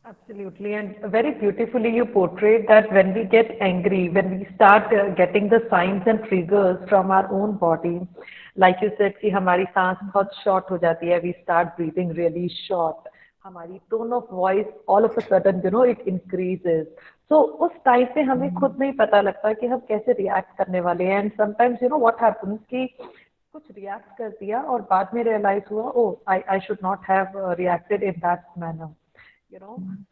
Absolutely, and very beautifully you portrayed that when we get angry, when we start getting the signs and triggers from our own body, like you said कि हमारी सांस बहुत short हो जाती है, we start breathing really short, हमारी tone of voice all of a sudden it increases. So उस time पे हमें खुद नहीं पता लगता कि हम कैसे react करने वाले हैं, and sometimes what happens कि कुछ react कर दिया और बाद में realize हुआ, oh I should not have reacted in that manner.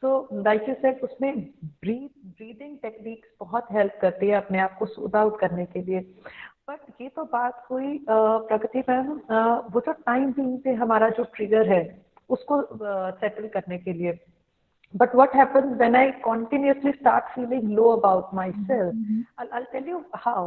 So like you said उसमें ब्रीदिंग टेक्निक्स बहुत हेल्प करती है अपने आप को सूद आउट करने के लिए. बट ये तो बात हुई प्रगति मैम, वो जो टाइम बीइंग पे हमारा जो ट्रिगर है उसको सेटल करने के लिए. But what happens when I continuously start feeling low about myself? I'll tell you how.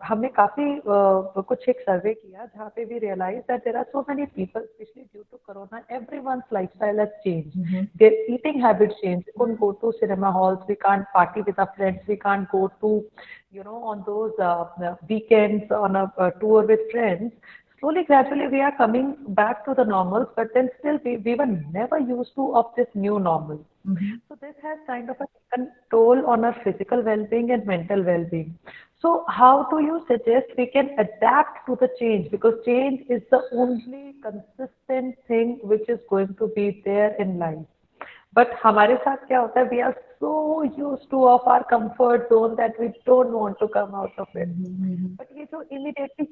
हमने काफी कुछ एक सर्वे किया जहाँ पे we realized that there are so many people, especially due to Corona, everyone's lifestyle has changed. Their eating habits changed. We can't go to cinema halls. We can't party with our friends. We can't go to, on those weekends on a tour with friends. Slowly, gradually, we are coming back to the normals, but then still we were never used to of this new normal. So this has kind of a taken toll on our physical well-being and mental well-being. So how do you suggest we can adapt to the change? Because change is the only consistent thing which is going to be there in life. But हमारे साथ क्या होता है, we are so used to of our comfort zone that we don't want to come out of it. But ये जो immediately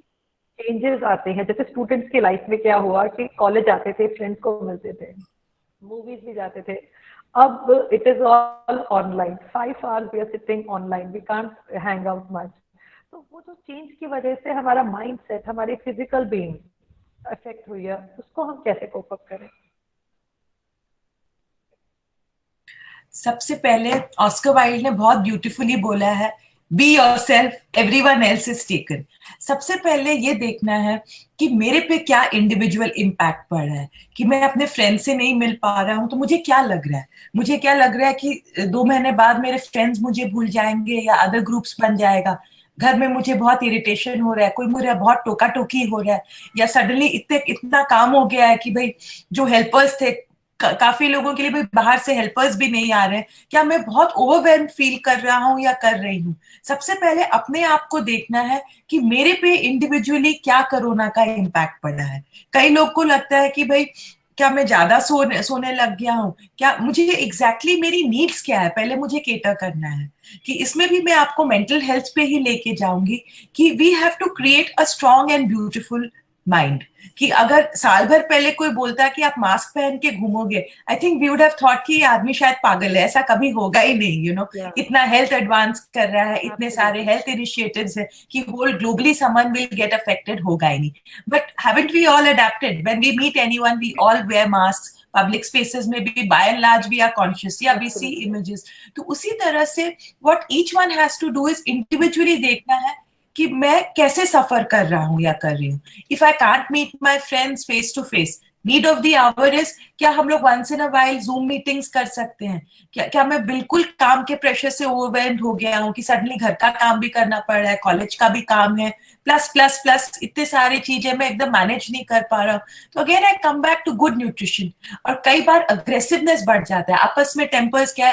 changes आते हैं, जैसे स्टूडेंट्स की लाइफ में क्या हुआ कि कॉलेज आते थे, फ्रेंड्स को मिलते थे, मूवीज भी जाते थे. अब it is all online, 5 hours we are sitting online, we can't hang out much. तो वो जो चेंज की वजह से हमारा माइंड सेट, हमारी फिजिकल बीइंग अफेक्ट हुई है, उसको हम कैसे कोप अप करें? सबसे पहले ऑस्कर वाइल्ड ने बहुत ब्यूटीफुली बोला है, be yourself, everyone else is taken. सबसे पहले ये देखना है कि मेरे पे क्या इंडिविजुअल इम्पैक्ट पड़ रहा है, कि मैं अपने फ्रेंड से नहीं मिल पा रहा हूँ तो मुझे क्या लग रहा है. मुझे क्या लग रहा है कि 2 महीने बाद मेरे फ्रेंड्स मुझे भूल जाएंगे या अदर ग्रुप्स बन जाएगा. घर में मुझे बहुत इरिटेशन हो रहा है, कोई मुझे बहुत टोका टोकी हो रहा है, या सडनली इतना काम हो गया है कि भाई जो हेल्पर्स थे, काफी लोगों के लिए भी बाहर से हेल्पर्स भी नहीं आ रहे हैं, क्या मैं बहुत ओवरवेल्म फील कर रहा हूँ या कर रही हूँ. सबसे पहले अपने आप को देखना है कि मेरे पे इंडिविजुअली क्या कोरोना का इम्पैक्ट पड़ा है. कई लोग को लगता है कि भाई क्या मैं ज्यादा सोने लग गया हूँ, क्या मुझे एग्जैक्टली मेरी नीड्स क्या है, पहले मुझे केटर करना है. कि इसमें भी मैं आपको मेंटल हेल्थ पे ही लेके जाऊंगी कि we have to create a strong and beautiful mind. कि अगर साल भर पहले कोई बोलता है कि आप मास्क पहन के घूमोगे, I think we would have thought कि ये आदमी शायद पागल है, ऐसा कभी होगा ही नहीं. Yeah. इतना हेल्थ एडवांस कर रहा है, इतने सारे हेल्थ इनिशिएटिव्स है कि whole globally someone will get affected, होगा ही नहीं. But haven't we all adapted? When we meet anyone we all wear mask. Public spaces में भी by and large we are conscious, या वी सी इमेजेस. तो उसी तरह से what each one has to do is individually देखना है कि मैं कैसे सफर कर रहा हूं या कर रही हूँ. If I can't meet my friends face to face, need of the hour is, क्या हम लोग once in a while Zoom meetings कर सकते हैं? क्या मैं बिल्कुल काम के प्रेशर से ओवरवेल्म्ड हो गया हूँ कि सडनली घर का काम भी करना पड़ रहा है, कॉलेज का भी काम है, प्लस प्लस प्लस इतने सारी चीजें मैं एकदम मैनेज नहीं कर पा रहा हूँ. तो again I come back to good nutrition. और कई बार अग्रेसिवनेस बढ़ जाता है आपस में, टेम्पर्स, क्या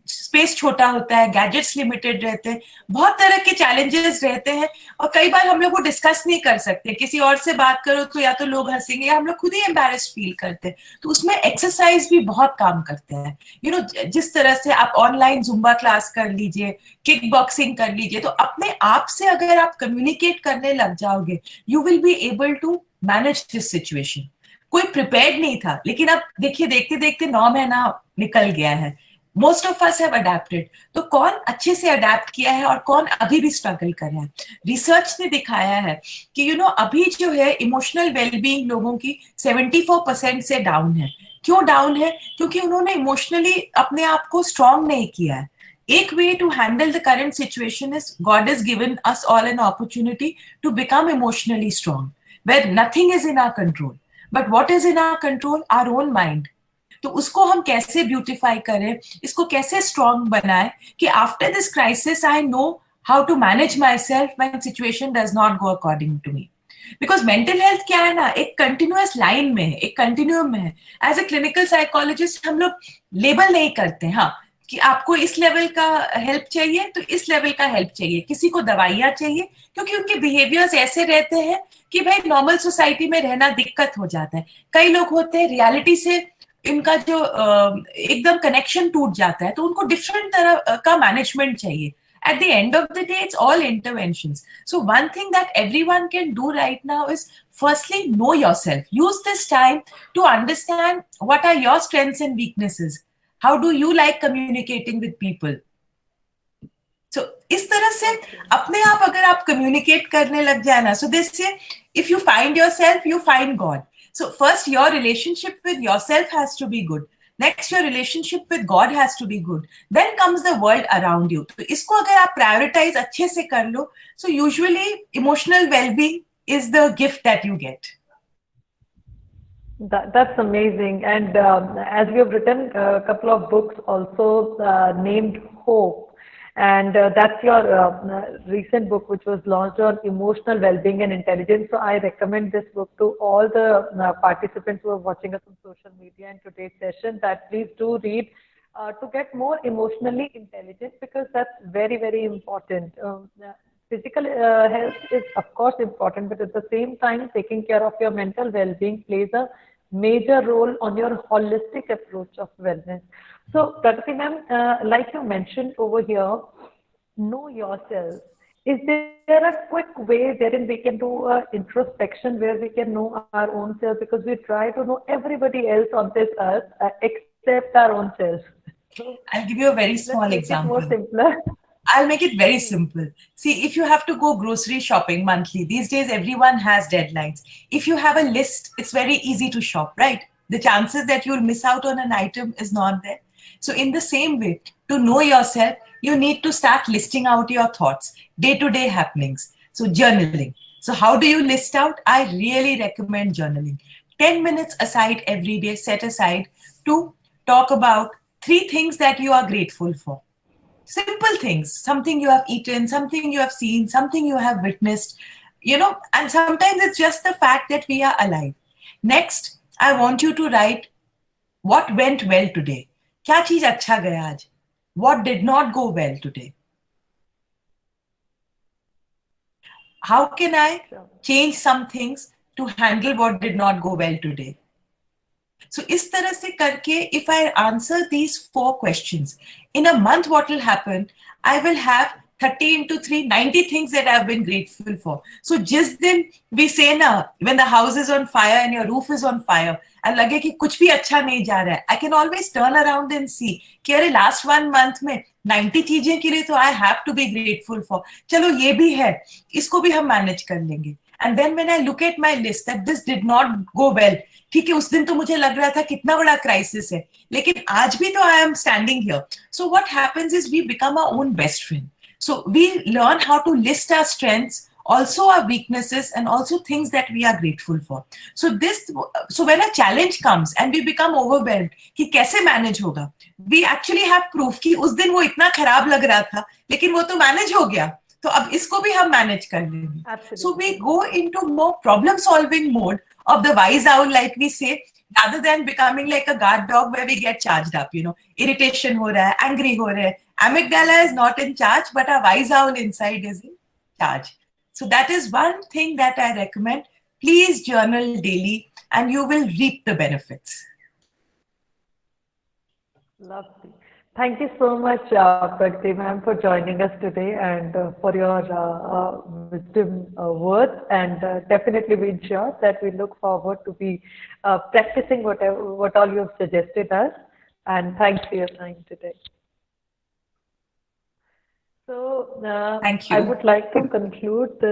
स्पेस छोटा होता है, गैजेट्स लिमिटेड रहते हैं, बहुत तरह के चैलेंजेस रहते हैं, और कई बार हम लोग वो डिस्कस नहीं कर सकते. किसी और से बात करो तो या तो लोग हंसेंगे या हम लोग खुद ही एम्बैरेस्ड फील करते हैं. तो उसमें एक्सरसाइज भी बहुत काम करते हैं. जिस तरह से आप ऑनलाइन जुम्बा क्लास कर लीजिए, किक बॉक्सिंग कर लीजिए, तो अपने आप से अगर आप कम्युनिकेट करने लग जाओगे, you will be able to manage this situation. कोई प्रिपेयर्ड नहीं था, लेकिन अब देखिए देखते देखते 9 महीना निकल गया है. Most of us have adapted. तो कौन अच्छे से अडेप्ट किया है और कौन अभी भी स्ट्रगल कर रहा है? रिसर्च ने दिखाया है कि अभी जो है इमोशनल वेलबींग लोगों की 74% से डाउन है. क्यों डाउन है? क्योंकि उन्होंने इमोशनली अपने आप को स्ट्रांग नहीं किया है. एक way to handle the current situation is God is given us all an opportunity to become emotionally strong, where nothing is in our control. But what is in our control? Our own mind. तो उसको हम कैसे beautify करें, इसको कैसे strong बनाए कि after this crisis I know how to manage myself when situation does not go according to me. Because mental health क्या है ना, एक कंटिन्यूअस लाइन में है, एक कंटिन्यूम में है. एज ए क्लिनिकल साइकोलॉजिस्ट हम लोग लेबल नहीं करते, हाँ, कि आपको इस लेवल का हेल्प चाहिए तो इस लेवल का हेल्प चाहिए, किसी को दवाइयाँ चाहिए, क्योंकि उनके बिहेवियर्स ऐसे रहते हैं कि भाई नॉर्मल सोसाइटी में रहना दिक्कत हो जाता है. कई लोग होते हैं रियलिटी से इनका जो एकदम कनेक्शन टूट जाता है, तो उनको डिफरेंट तरह का मैनेजमेंट चाहिए. At the end of the day, it's all interventions. So one thing that everyone can do right now is firstly know yourself. Use this time to understand what are your strengths and weaknesses. How do you like communicating with people? So इस तरह से अपने आप अगर आप communicate करने लग जाए ना, so they say if you find yourself, you find God. So first your relationship with yourself has to be good. Next, your relationship with God has to be good. Then comes the world around you. तो इसको अगर आप prioritize अच्छे से कर लो, so usually emotional well-being is the gift that you get. That's amazing. And as you have written a couple of books also named Hope, and that's your recent book which was launched on emotional well-being and intelligence. So I recommend this book to all the participants who are watching us on social media in today's session, that please do read to get more emotionally intelligent, because that's very, very important. Physical health is of course important, but at the same time taking care of your mental well-being plays a major role on your holistic approach of wellness. So Pragati ma'am, like you mentioned over here, know yourself. Is there a quick way wherein we can do a introspection where we can know our own self, because we try to know everybody else on this earth except our own self? So I'll give you a very let's small make it more example. simpler. I'll make it very simple. See, if you have to go grocery shopping monthly, these days everyone has deadlines. If you have a list, it's very easy to shop, right? The chances that you'll miss out on an item is not there. So, in the same way, to know yourself, you need to start listing out your thoughts, day to day happenings. So, journaling. So, how do you list out? I really recommend journaling. 10 minutes aside every day, set aside to talk about three things that you are grateful for. Simple things, something you have eaten, something you have seen, something you have witnessed, and sometimes it's just the fact that we are alive. Next, I want you to write what went well today. क्या चीज अच्छा गया आज? What did not go well today? How can I change some things to handle what did not go well today? So इस तरह से करके, if I answer these 4 questions, in a month what will happen, I will have 30 into 3, 90 things that I've been grateful for. So जिस दिन we say ना, when the house is on fire and your roof is on fire, and लगे कि कुछ भी अच्छा नहीं जा रहा है, I can always turn around and see कि अरे last 1 month में 90 चीजें के लिए तो I have to be grateful for. चलो ये भी है, इसको भी हम manage कर लेंगे. And then when I look at my list that this did not go well, ठीक है, उस दिन तो मुझे लग रहा था कितना बड़ा क्राइसिस है, लेकिन आज भी तो I am standing here. So what happens is we become our own best friend. So we learn how to list our strengths, also our weaknesses, and also things that we are grateful for. So when a challenge comes and we become overwhelmed कि कैसे manage होगा, we actually have proof कि उस दिन वो इतना खराब लग रहा था लेकिन वो तो मैनेज हो गया, तो अब इसको भी हम मैनेज कर लेंगे. So we go into more problem solving mode of the wise owl, like we say, rather than becoming like a guard dog where we get charged up, irritation ho raha hai, angry ho raha hai. Amygdala is not in charge, but our wise owl inside is in charge. So that is one thing that I recommend. Please journal daily and you will reap the benefits. Lovely. Thank you so much, Pragati ma'am, for joining us today, and for your wisdom words. And definitely we ensure that we look forward to be practicing what all you have suggested us. And thanks for your time today. So Thank you. I would like to conclude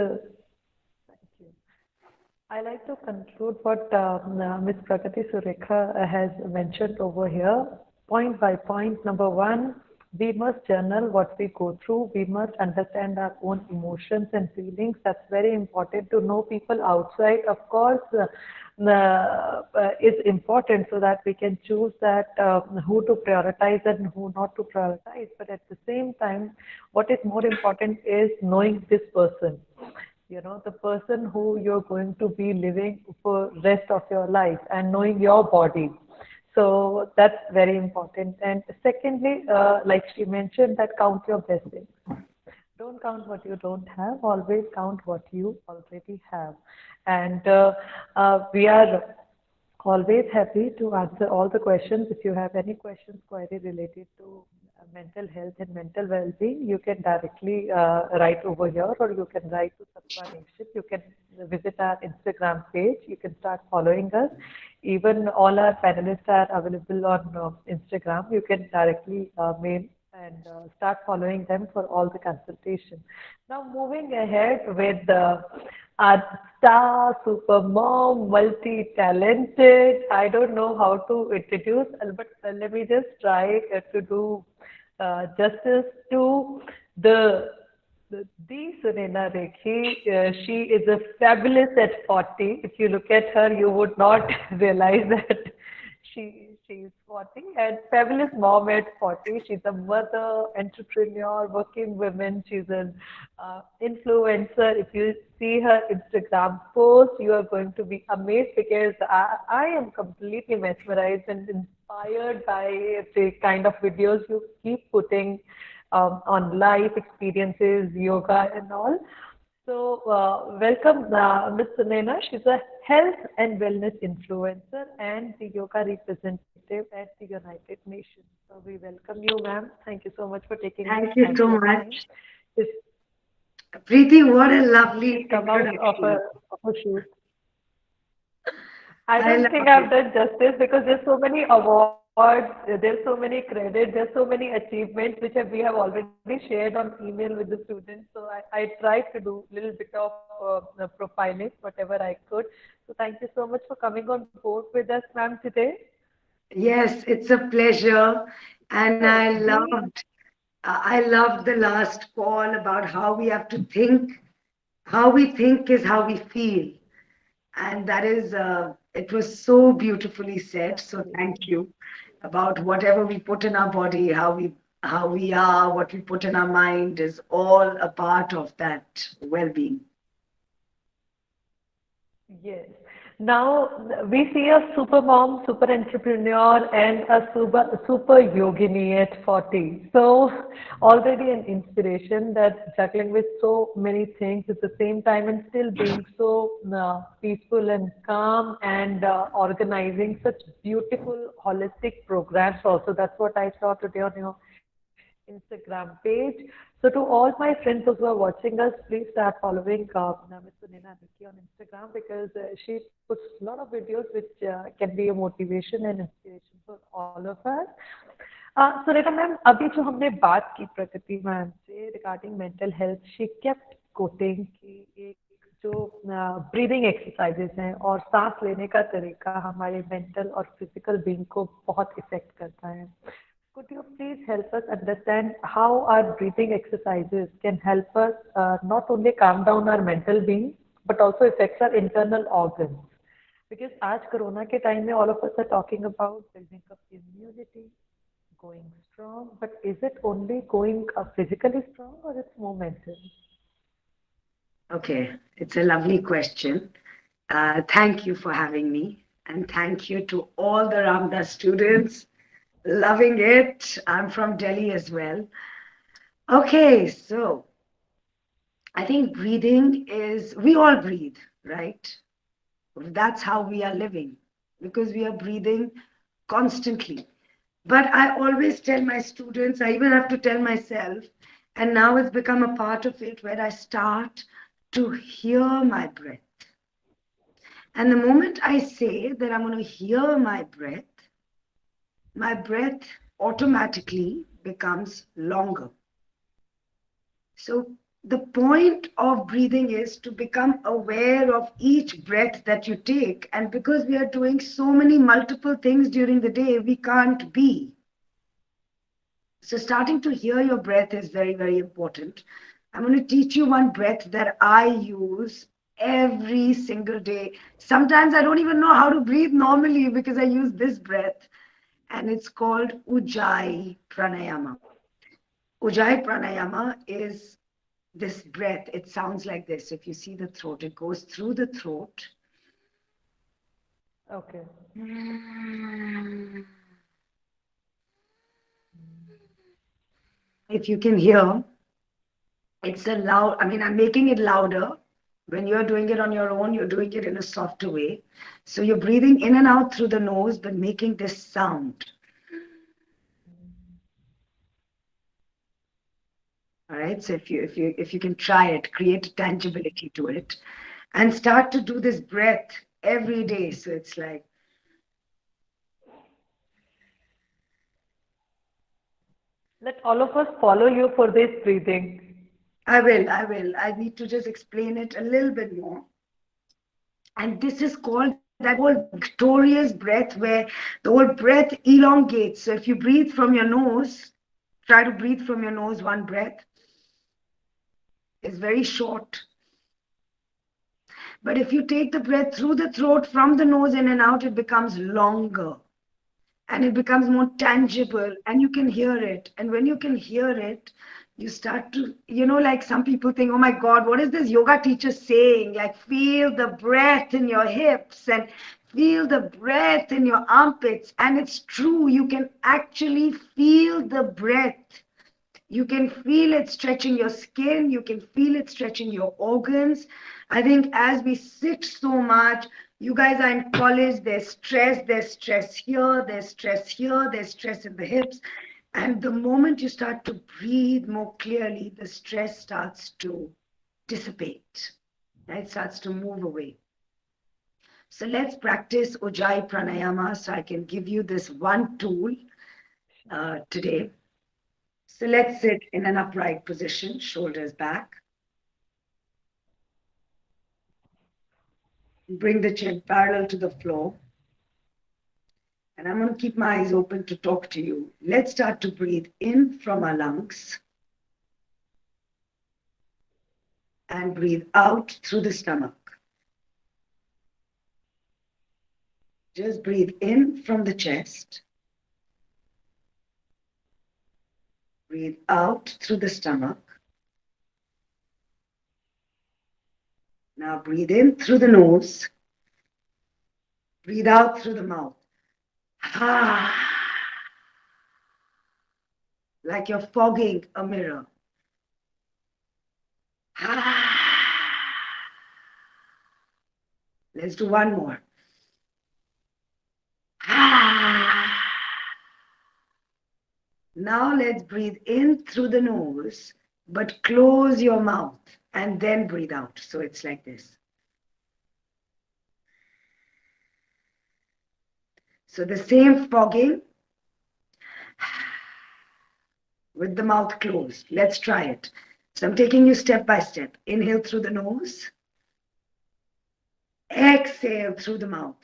I like to conclude what Ms. Prakati Surekha has mentioned over here, point by point. Number one, we must journal what we go through. We must understand our own emotions and feelings. That's very important. To know people outside, of course, is important, so that we can choose that who to prioritize and who not to prioritize. But at the same time, what is more important is knowing this person. the person who you're going to be living for rest of your life and knowing your body. So that's very important. And secondly, like she mentioned, that count your blessings. Don't count what you don't have, always count what you already have. And we are always happy to answer all the questions. If you have any questions, query related to mental health and mental well-being, you can directly write over here, or you can write to Sattva Nation. You can visit our Instagram page. You can start following us. Even all our panelists are available on Instagram. You can directly mail and start following them for all the consultation. Now, moving ahead with our star, super mom, multi-talented. I don't know how to introduce, but let me just try to do justice to the the Sunena Rekhi. She is a fabulous at 40. If you look at her, you would not realize that she's 40, and fabulous mom at 40. She's a mother, entrepreneur, working woman. She's an influencer. If you see her Instagram post, you are going to be amazed, because I am completely mesmerized and inspired by the kind of videos you keep putting on life experiences, yoga, and all. So, welcome, Ms. Sunena. She's a health and wellness influencer and the yoga representative at the United Nations. So, we welcome you, ma'am. Thank you so much for taking the Thank you time so and time. much. Please, Preeti, what a please lovely come out introduction. of a shoot. I I don't love think it. I've done justice, because there's so many awards, there's so many credits, there's so many achievements which we have already shared on email with the students. So I tried to do a little bit of profiling, whatever I could. So thank you so much for coming on board with us, ma'am, today. Yes, it's a pleasure. And So the I loved the last call about how we have to think. How we think is how we feel. And that is, it was so beautifully said. So thank absolutely. you about whatever we put in our body, how we are, what we put in our mind is all a part of that well-being. Yes. Now we see a super mom, super entrepreneur, and a super yogini at 40. So already an inspiration, that juggling with so many things at the same time and still being so peaceful and calm, and organizing such beautiful holistic programs. Also, that's what I saw today on your Instagram page. So to all my friends those who are watching us, please start following Ms. Sunena Nikki on Instagram, because she puts a lot of videos which can be a motivation and inspiration for all of us. Surekha ma'am, अभी जो हमने बात की प्रकृति ma'am से regarding mental health, she kept coating की एक जो ब्रीदिंग एक्सरसाइजेस हैं और सांस लेने का तरीका हमारे मेंटल और फिजिकल बीइंग को बहुत इफेक्ट करता है. Could you please help us understand how our breathing exercises can help us not only calm down our mental being, but also affects our internal organs? Because आज corona के time में all of us are talking about building up immunity, going strong, but is it only going physically strong, or it's more mental? Okay, it's a lovely question. Thank you for having me, and thank you to all the Ramdas students. Loving it. I'm from Delhi as well. Okay, so I think breathing is, we all breathe, right? That's how we are living, because we are breathing constantly. But I always tell my students, I even have to tell myself, and now it's become a part of it, where I start to hear my breath. And the moment I say that I'm going to hear my breath automatically becomes longer. So the point of breathing is to become aware of each breath that you take. And because we are doing so many multiple things during the day, we can't be. So starting to hear your breath is very, very important. I'm going to teach you one breath that I use every single day. Sometimes I don't even know how to breathe normally, because I use this breath, and it's called Ujjayi Pranayama. Ujjayi Pranayama is this breath, it sounds like this. If you see the throat, it goes through the throat. Okay. If you can hear, it's a loud, I mean, I'm making it louder. When you're doing it on your own, you're doing it in a softer way. So you're breathing in and out through the nose, but making this sound. All right. So if you can try it, create tangibility to it, and start to do this breath every day. So it's like, Let all of us follow you for this breathing. I will. I need to just explain it a little bit more. And this is called that whole victorious breath where the whole breath elongates. So if you breathe from your nose, try to breathe from your nose, one breath is very short. But if you take the breath through the throat, from the nose in and out, it becomes longer and it becomes more tangible and you can hear it. And when you can hear it, you start to, like some people think, oh my God, what is this yoga teacher saying? Like, feel the breath in your hips and feel the breath in your armpits. And it's true, you can actually feel the breath. You can feel it stretching your skin. You can feel it stretching your organs. I think as we sit so much, you guys are in college, there's stress here, there's stress here, there's stress in the hips. And the moment you start to breathe more clearly, the stress starts to dissipate. Right? It starts to move away. So let's practice Ujjayi Pranayama. So I can give you this one tool today. So let's sit in an upright position, shoulders back. Bring the chin parallel to the floor. And I'm going to keep my eyes open to talk to you. Let's start to breathe in from our lungs and breathe out through the stomach. Just breathe in from the chest. Breathe out through the stomach. Now breathe in through the nose. Breathe out through the mouth. Like you're fogging a mirror. Let's do one more. Now let's breathe in through the nose, but close your mouth and then breathe out. So it's like this. So the same fogging with the mouth closed. Let's try it. So I'm taking you step by step. Inhale through the nose. Exhale through the mouth.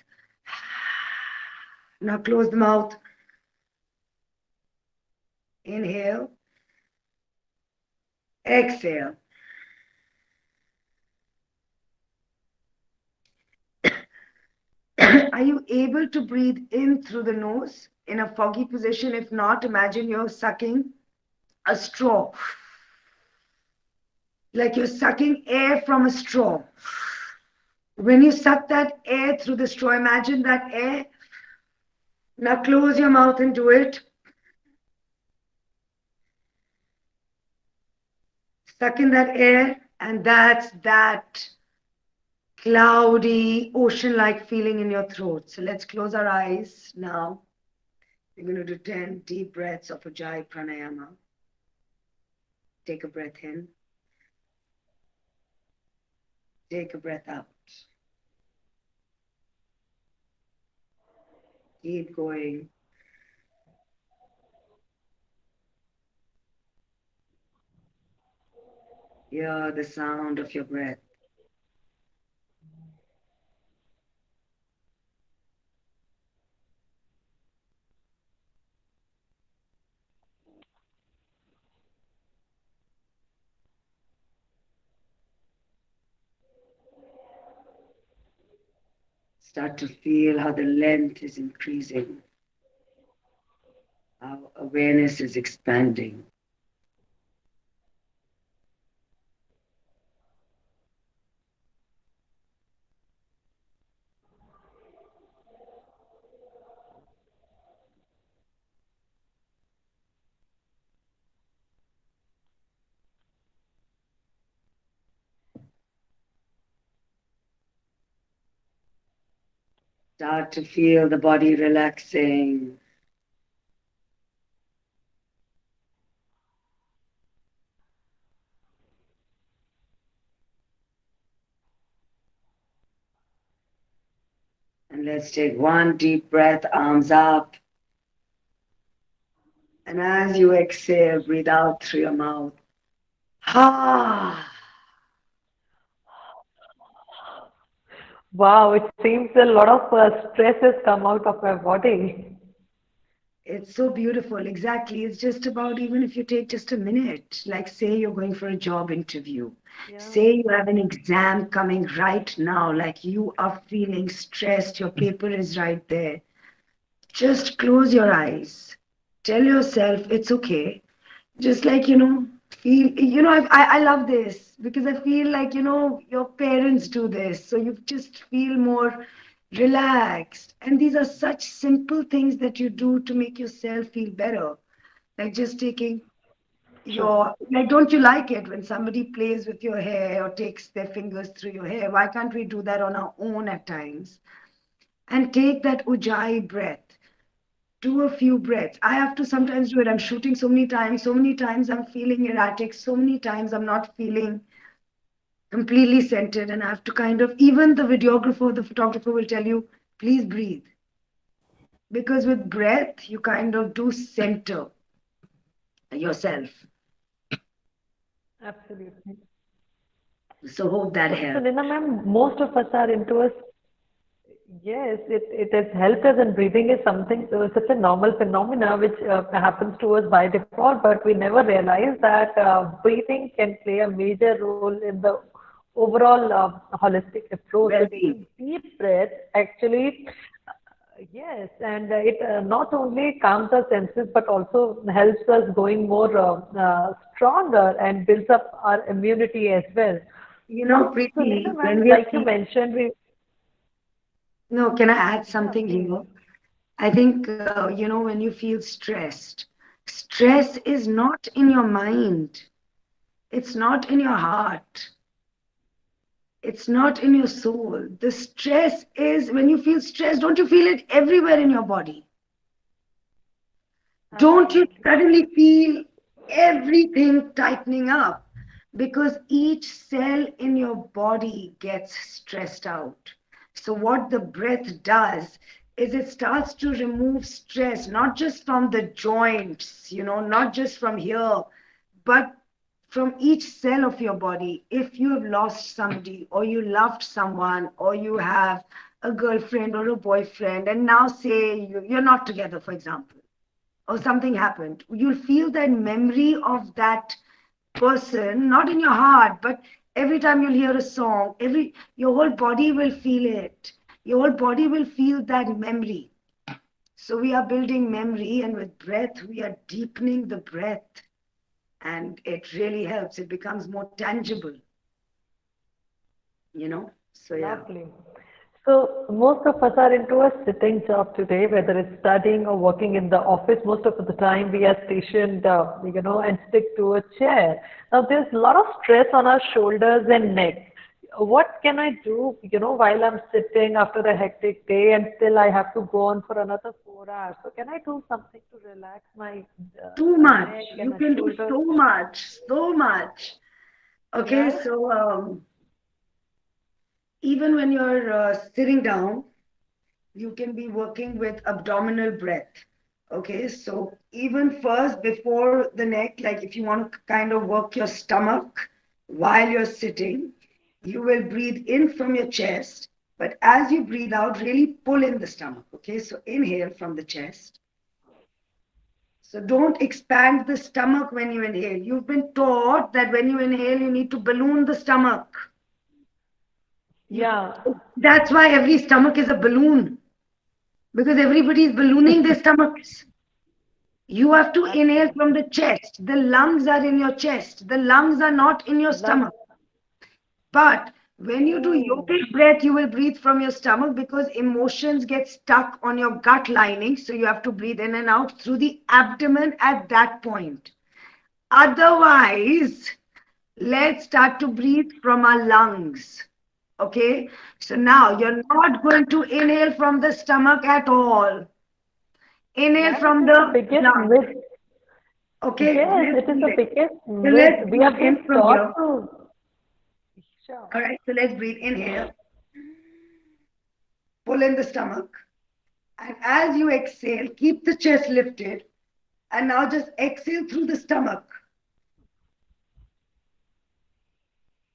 Now close the mouth. Inhale. Exhale. Are you able to breathe in through the nose in a foggy position? If not, imagine you're sucking a straw. Like you're sucking air from a straw. When you suck that air through the straw, imagine that air. Now close your mouth and do it. Suck in that air, and that's that cloudy, ocean-like feeling in your throat. So let's close our eyes now. We're going to do 10 deep breaths of Ujjayi Pranayama. Take a breath in. Take a breath out. Keep going. Hear the sound of your breath. Start to feel how the length is increasing, how awareness is expanding. Start to feel the body relaxing. And let's take one deep breath, arms up. And as you exhale, breathe out through your mouth. Ah. Wow, it seems a lot of stress has come out of my body. It's so beautiful. Exactly. It's just about even if you take just a minute, like say you're going for a job interview, Yeah. say you have an exam coming right now, like you are feeling stressed, your paper is right there. Just close your eyes. Tell yourself it's okay. Just like, feel, I love this because I feel like, your parents do this. So you just feel more relaxed. And these are such simple things that you do to make yourself feel better. Like just taking True. like, don't you like it when somebody plays with your hair or takes their fingers through your hair? Why can't we do that on our own at times? And take that ujjayi breath. Do a few breaths. I have to sometimes do it. I'm shooting so many times I'm feeling erratic, so many times I'm not feeling completely centered, and I have to kind of, even the videographer, the photographer will tell you, please breathe. Because with breath, you kind of do center yourself. Absolutely. So hope that So, helps. Nina ma'am, most of us are into a yes, it has helped us, and breathing is something such a normal phenomena which happens to us by default, but we never realize that breathing can play a major role in the overall holistic approach. So Well-being. taking deep breaths actually, yes, and it not only calms our senses but also helps us going more stronger and builds up our immunity as well. So Nina Preeti, when ma'am, we are like you mentioned, we no, can I add yeah, something please. here? I think, when you feel stressed, stress is not in your mind. It's not in your heart. It's not in your soul. The stress is when you feel stressed, don't you feel it everywhere in your body? Don't you Absolutely. suddenly feel everything tightening up? Because each cell in your body gets stressed out. So, what the breath does is it starts to remove stress, not just from the joints, not just from here, but from each cell of your body. If you have lost somebody, or you loved someone, or you have a girlfriend or a boyfriend, and now say you're not together, for example, or something happened, you'll feel that memory of that person, not in your heart, but every time you'll hear a song, your whole body will feel it. Your whole body will feel that memory. So we are building memory, and with breath, we are deepening the breath, and it really helps. It becomes more tangible, So yeah. Lovely. So most of us are into a sitting job today, whether it's studying or working in the office. Most of the time we are stationed, and stick to a chair. Now there's a lot of stress on our shoulders and neck. What can I do, while I'm sitting after a hectic day and still I have to go on for another 4 hours? So can I do something to relax my Too much. neck and You my can do shoulders? so much, so much. Okay, Yeah. so even when you're sitting down, you can be working with abdominal breath. Okay, so even first before the neck, like if you want to kind of work your stomach while you're sitting, you will breathe in from your chest, but as you breathe out, really pull in the stomach. Okay, so inhale from the chest. So don't expand the stomach when you inhale. You've been taught that when you inhale, you need to balloon the stomach. You, Yeah. that's why every stomach is a balloon, because everybody is ballooning their stomachs. You have to inhale from Absolutely. the chest. The lungs are in your chest. The lungs are not in your Love. stomach. But when you do Oh. yogic breath, you will breathe from your stomach because emotions get stuck on your gut lining. So you have to breathe in and out through the abdomen at that point. Otherwise, let's start to breathe from our lungs. Okay, so now you're not going to inhale from the stomach at all. Inhale That from is the the biggest lung. myth. Okay, Yes, let's it is do the it. biggest So myth. let's We breathe have in been from taught here. to. Sure. All right, so let's breathe. Inhale, pull in the stomach. And as you exhale, keep the chest lifted. And now just exhale through the stomach.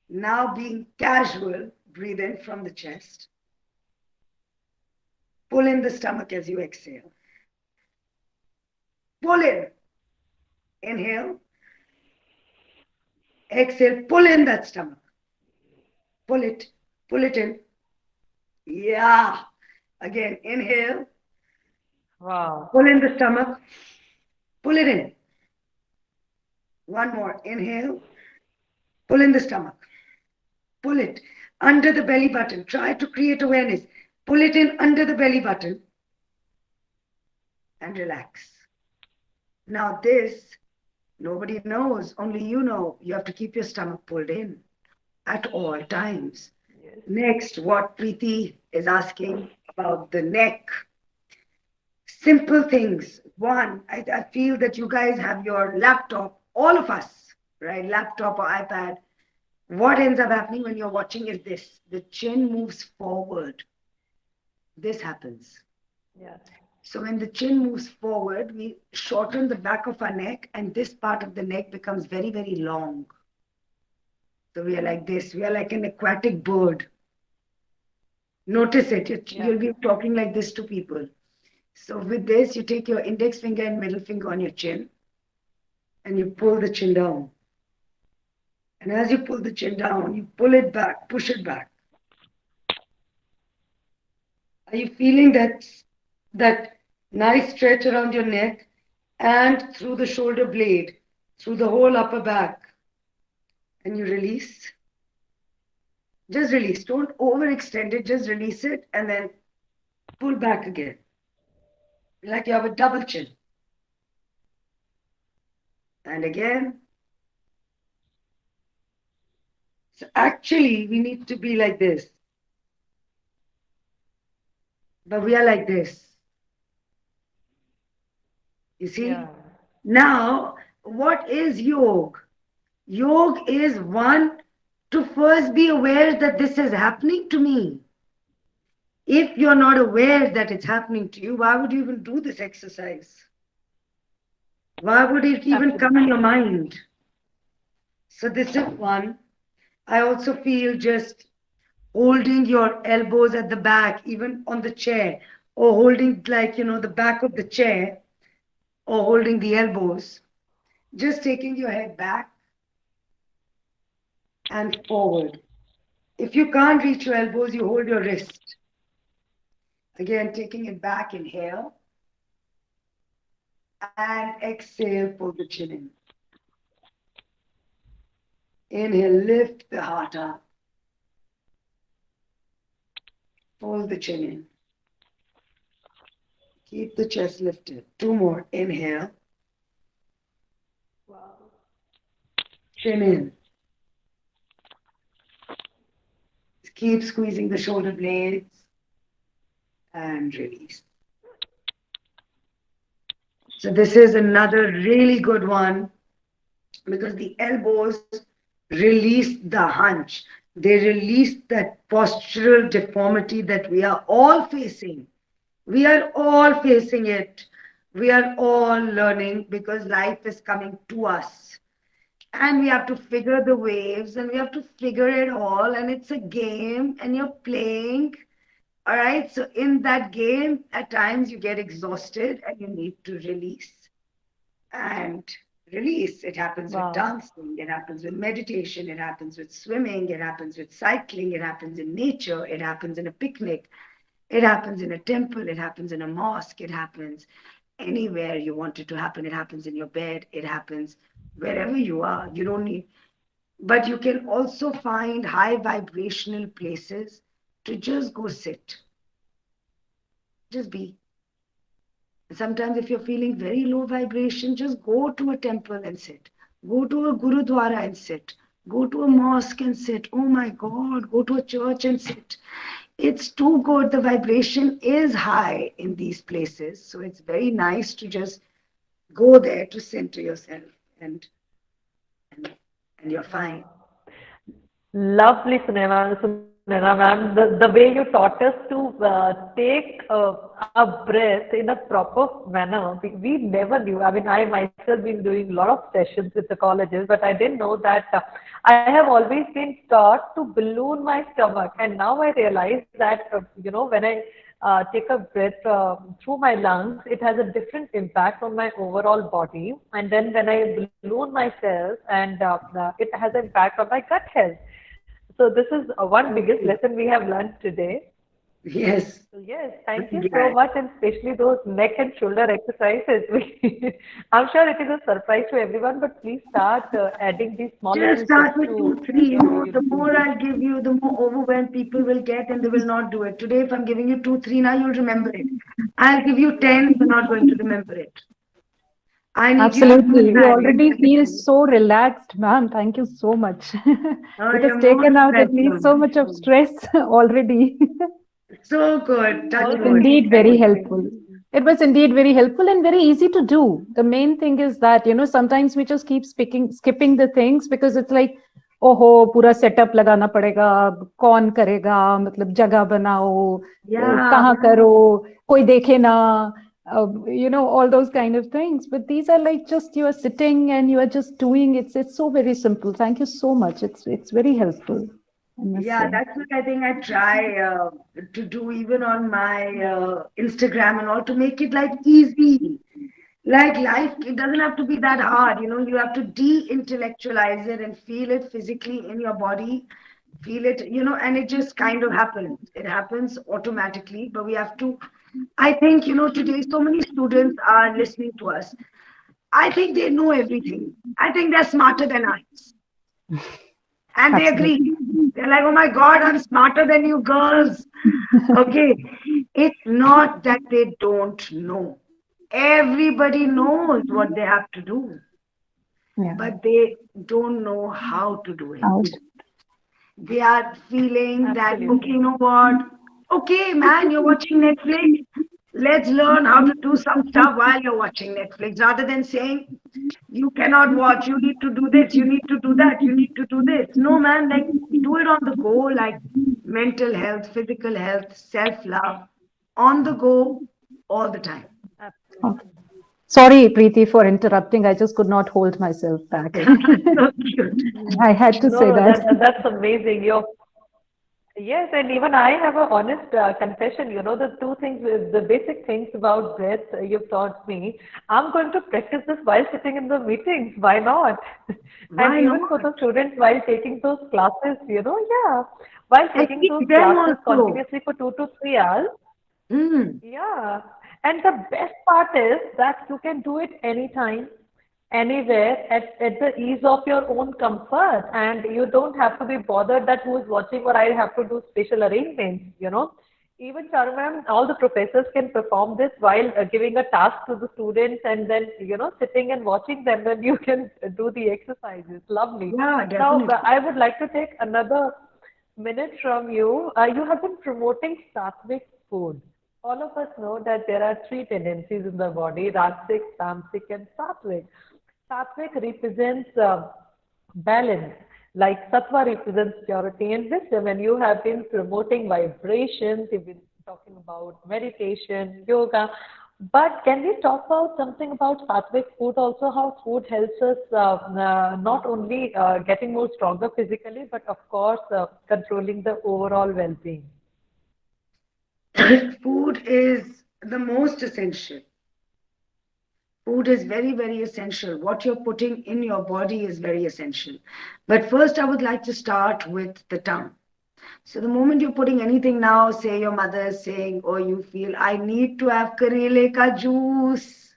Now being casual, breathe in from the chest. Pull in the stomach as you exhale. Pull in. Inhale. Exhale. Pull in that stomach. Pull it. Pull it in. Yeah. Again, inhale. Wow. Pull in the stomach. Pull it in. One more. Inhale. Pull in the stomach. Pull it under the belly button. Try to create awareness. Pull it in under the belly button and relax. Now, this nobody knows, only you know. You have to keep your stomach pulled in at all times. Yes. Next, what Preeti is asking about the neck. Simple things. One, I feel that you guys have your laptop, all of us, right? Laptop or iPad. What ends up happening when you're watching is this: the chin moves forward. This happens. Yes. So when the chin moves forward, we shorten the back of our neck, and this part of the neck becomes very, very long. So we are like this. We are like an aquatic bird. Notice it. Yeah. You'll be talking like this to people. So with this, you take your index finger and middle finger on your chin, and you pull the chin down. And as you pull the chin down, you pull it back, push it back. Are you feeling that nice stretch around your neck and through the shoulder blade, through the whole upper back? And you release. Just release. Don't overextend it. Just release it and then pull back again. Like you have a double chin. And again. So actually, we need to be like this. But we are like this. You see? Yeah. Now, what is yoga? Yoga is one, to first be aware that this is happening to me. If you're not aware that it's happening to you, why would you even do this exercise? Why would it even come in your mind? So this is one. I also feel just holding your elbows at the back, even on the chair, or holding like, the back of the chair, or holding the elbows. Just taking your head back and forward. If you can't reach your elbows, you hold your wrist. Again, taking it back, inhale. And exhale, pull the chin in. Inhale, lift the heart up. Pull the chin in. Keep the chest lifted. Two more. Inhale. Wow. Chin in. Keep squeezing the shoulder blades. And release. So this is another really good one because the elbows release the hunch. They release that postural deformity that we are all facing. We are all facing it. We are all learning because life is coming to us. And we have to figure the waves and we have to figure it all. And it's a game and you're playing. All right. So in that game, at times you get exhausted and you need to release. And release. It happens with dancing, it happens with meditation, it happens with swimming, it happens with cycling, it happens in nature, it happens in a picnic, it happens in a temple, it happens in a mosque, it happens anywhere you want it to happen. It happens in your bed, it happens wherever you are. You don't need, but you can also find high vibrational places to just go sit. Just be. Sometimes if you're feeling very low vibration, just go to a temple and sit. Go to a gurudwara and sit. Go to a mosque and sit. Oh my God, go to a church and sit. It's too good. The vibration is high in these places. So it's very nice to just go there to center yourself and and, and you're fine. Lovely, Sunena ma'am. The way you taught us to take a breath in a proper manner, we never knew. I mean, I myself been doing a lot of sessions with the colleges, but I didn't know that I have always been taught to balloon my stomach, and now I realize that when I take a breath through my lungs, it has a different impact on my overall body. And then when I balloon myself, and it has an impact on my gut health. So this is one biggest Okay. lesson we have learned today. Yes, So yes, thank I'm you so glad. much, and especially those neck and shoulder exercises. I'm sure it is a surprise to everyone, but please start adding these small Just little tips start with to two, three. The to more you. I give you, the more overwhelmed people will get and they will not do it. Today, if I'm giving you two, three, now you'll remember it. I'll give you Yeah. 10, you're not going to remember it. I need you to do Absolutely. We that. already feel so relaxed, ma'am. Thank you so much. Oh, It has you're taken most out at least so welcome. much of stress already. So good. It Touch was wood. Already, indeed very Thank already. you. helpful. It was indeed very helpful and very easy to do. The main thing is that, sometimes we just keep skipping the things because it's like, ओहो पूरा setup लगाना पड़ेगा कौन करेगा मतलब जगह बनाओ Yeah. कहाँ करो कोई देखे ना all those kind of things, but these are like just you are sitting and you are just doing. It's so very simple. Thank you so much. It's very helpful, I must Yeah, say. that's what I think I try to do even on my Instagram and all to make it like easy. Like life, it doesn't have to be that hard. You have to de-intellectualize it and feel it physically in your body, feel it, and it just kind of happens. It happens automatically, but we have to. I think, today so many students are listening to us. I think they know everything. I think they're smarter than us. And they Absolutely. agree. They're like, oh my God, I'm smarter than you girls. Okay. It's not that they don't know. Everybody knows what they have to do, Yeah. but they don't know how to do it. Out. They are feeling that, okay, Absolutely. you know what? Okay, man, you're watching Netflix. Let's learn how to do some stuff while you're watching Netflix rather than saying, you cannot watch, you need to do this, you need to do that, you need to do this. No, man, like do it on the go, like mental health, physical health, self love, on the go all the time. Okay. Absolutely. Sorry, Preeti, for interrupting. I just could not hold myself back. So cute. I had to No, say no, that. that's amazing. Yes, and even I have a honest confession. The two things, the basic things about breath you've taught me. I'm going to practice this while sitting in the meetings. Why not? And Why not? even for the students while taking those classes, yeah, while And taking teach those them classes also. continuously for 2 to 3 hours. Mm. Yeah. And the best part is that you can do it anytime, anywhere, at the ease of your own comfort. And you don't have to be bothered that who is watching or I have to do special arrangements. Even Charu ma'am, all the professors can perform this while giving a task to the students and then, sitting and watching them and you can do the exercises. Lovely. Yeah, Now, definitely. I would like to take another minute from you. You have been promoting sattvic food. All of us know that there are three tendencies in the body: Rajasic, Tamasic, and Sattvic. Sattvic represents balance, like Sattva represents purity and wisdom. And you have been promoting vibrations, you've been talking about meditation, yoga. But can we talk about something about Sattvic food also? How food helps us not only getting more stronger physically, but of course controlling the overall well-being. Food is the most essential. Food is very, very essential. What you're putting in your body is very essential. But first, I would like to start with the tongue. So the moment you're putting anything now, say your mother is saying, or you feel, I need to have karele ka juice,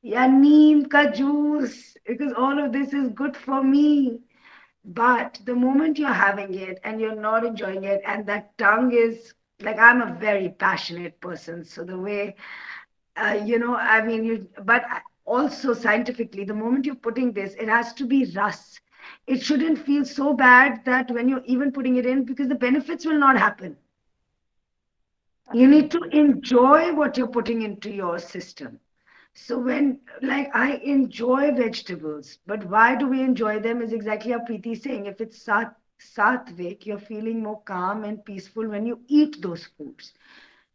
ya neem ka juice, because all of this is good for me. But the moment you're having it and you're not enjoying it, and that tongue is like, I'm a very passionate person. So the way I mean, but also scientifically, the moment you're putting this, it has to be ras. It shouldn't feel so bad that when you're even putting it in, because the benefits will not happen. You need to enjoy what you're putting into your system. So when, like, I enjoy vegetables, but why do we enjoy them is exactly how Preeti is saying. If it's sattvic, you're feeling more calm and peaceful when you eat those foods.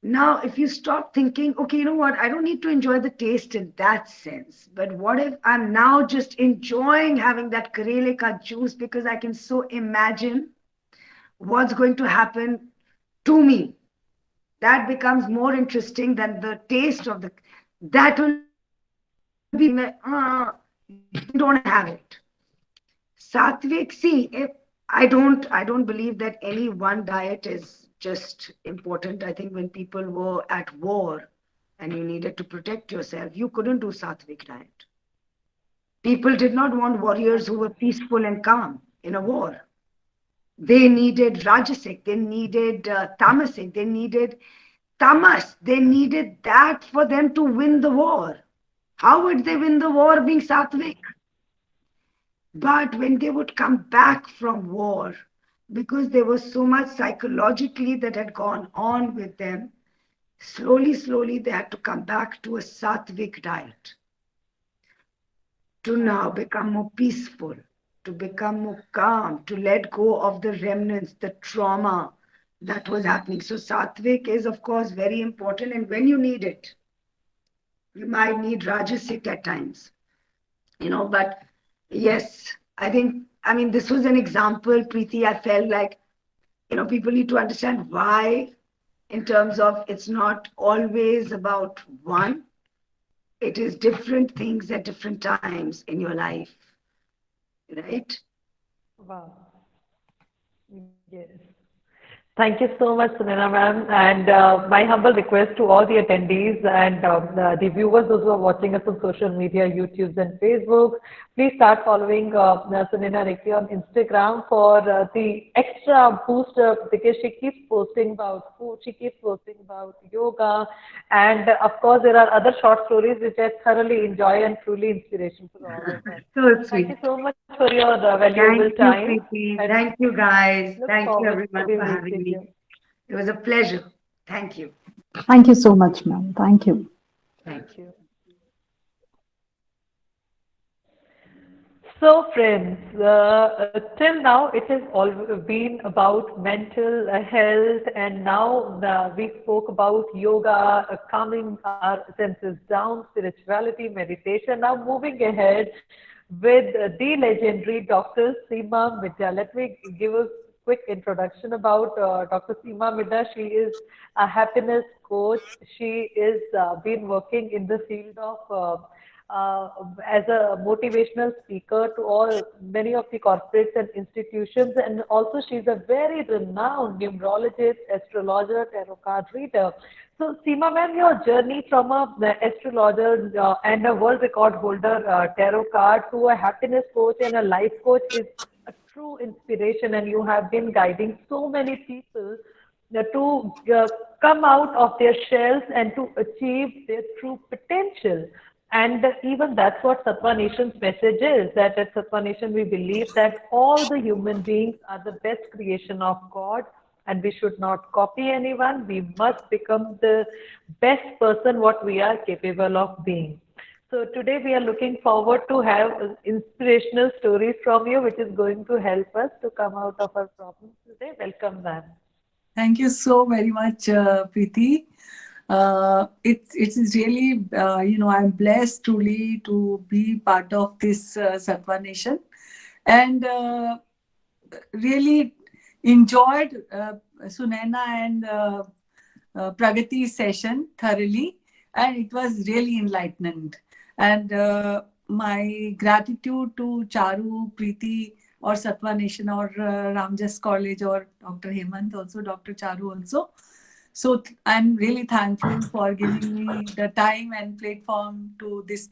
Now, if you stop thinking, okay, you know what, I don't need to enjoy the taste in that sense, but what if I'm now just enjoying having that karele ka juice because I can so imagine what's going to happen to me? That becomes more interesting than the taste of the, that will be don't have it. Sattvic, see, if I don't believe that any one diet is just important. I think when people were at war and you needed to protect yourself, you couldn't do Sattvic diet. People did not want warriors who were peaceful and calm in a war. They needed Rajasic, they needed Tamasic, they needed Tamas, they needed that for them to win the war. How would they win the war being Sattvic? But when they would come back from war, because there was so much psychologically that had gone on with them, slowly, they had to come back to a sattvic diet to now become more peaceful, to become more calm, to let go of the remnants, the trauma that was happening. So sattvic is, of course, very important. And when you need it, you might need rajasic at times, but yes, this was an example, Preeti. I felt like, people need to understand why, in terms of it's not always about one, it is different things at different times in your life, right? Wow. Yes. Thank you so much, Sunaina ma'am. And my humble request to all the attendees and the viewers, those who are watching us on social media, YouTube and Facebook, please start following Sunaina Rekhi on Instagram for the extra boost because she keeps posting about food, she keeps posting about yoga, and of course there are other short stories which I thoroughly enjoy and truly inspirational for all of us. So Thank sweet. you so much for your valuable Thank you, time. Preeti. And Thank you, guys. look Thank you, forward everyone, to for having visiting me. you. It was a pleasure. Thank you. Thank you so much, ma'am. Thank you. Thank you. So, friends, till now it has all been about mental health, and now we spoke about yoga, calming our senses down, spirituality, meditation. Now, moving ahead with the legendary Dr. Seema Midha. Let me give a quick introduction about Dr. Seema Midha. She is a happiness coach. She is been working in the field of uh, as a motivational speaker to all many of the corporates and institutions, and also she's a very renowned numerologist, astrologer, tarot card reader. So, Seema ma'am, your journey from a astrologer and a world record holder tarot card to a happiness coach and a life coach is a true inspiration, and you have been guiding so many people to come out of their shells and to achieve their true potential. And even that's what Sattva Nation's message is, that at Sattva Nation we believe that all the human beings are the best creation of God, and we should not copy anyone. We must become the best person what we are capable of being. So today we are looking forward to have inspirational stories from you, which is going to help us to come out of our problems today. Welcome, ma'am. Thank you so very much, Preeti. It is really, I'm blessed truly to be part of this Sattva Nation, and really enjoyed Sunaina and Pragati's session thoroughly, and it was really enlightenment. And my gratitude to Charu, Preeti, or Sattva Nation, or Ramjas College, or Dr. Hemant also, Dr. Charu also. So I'm really thankful for giving me the time and platform to this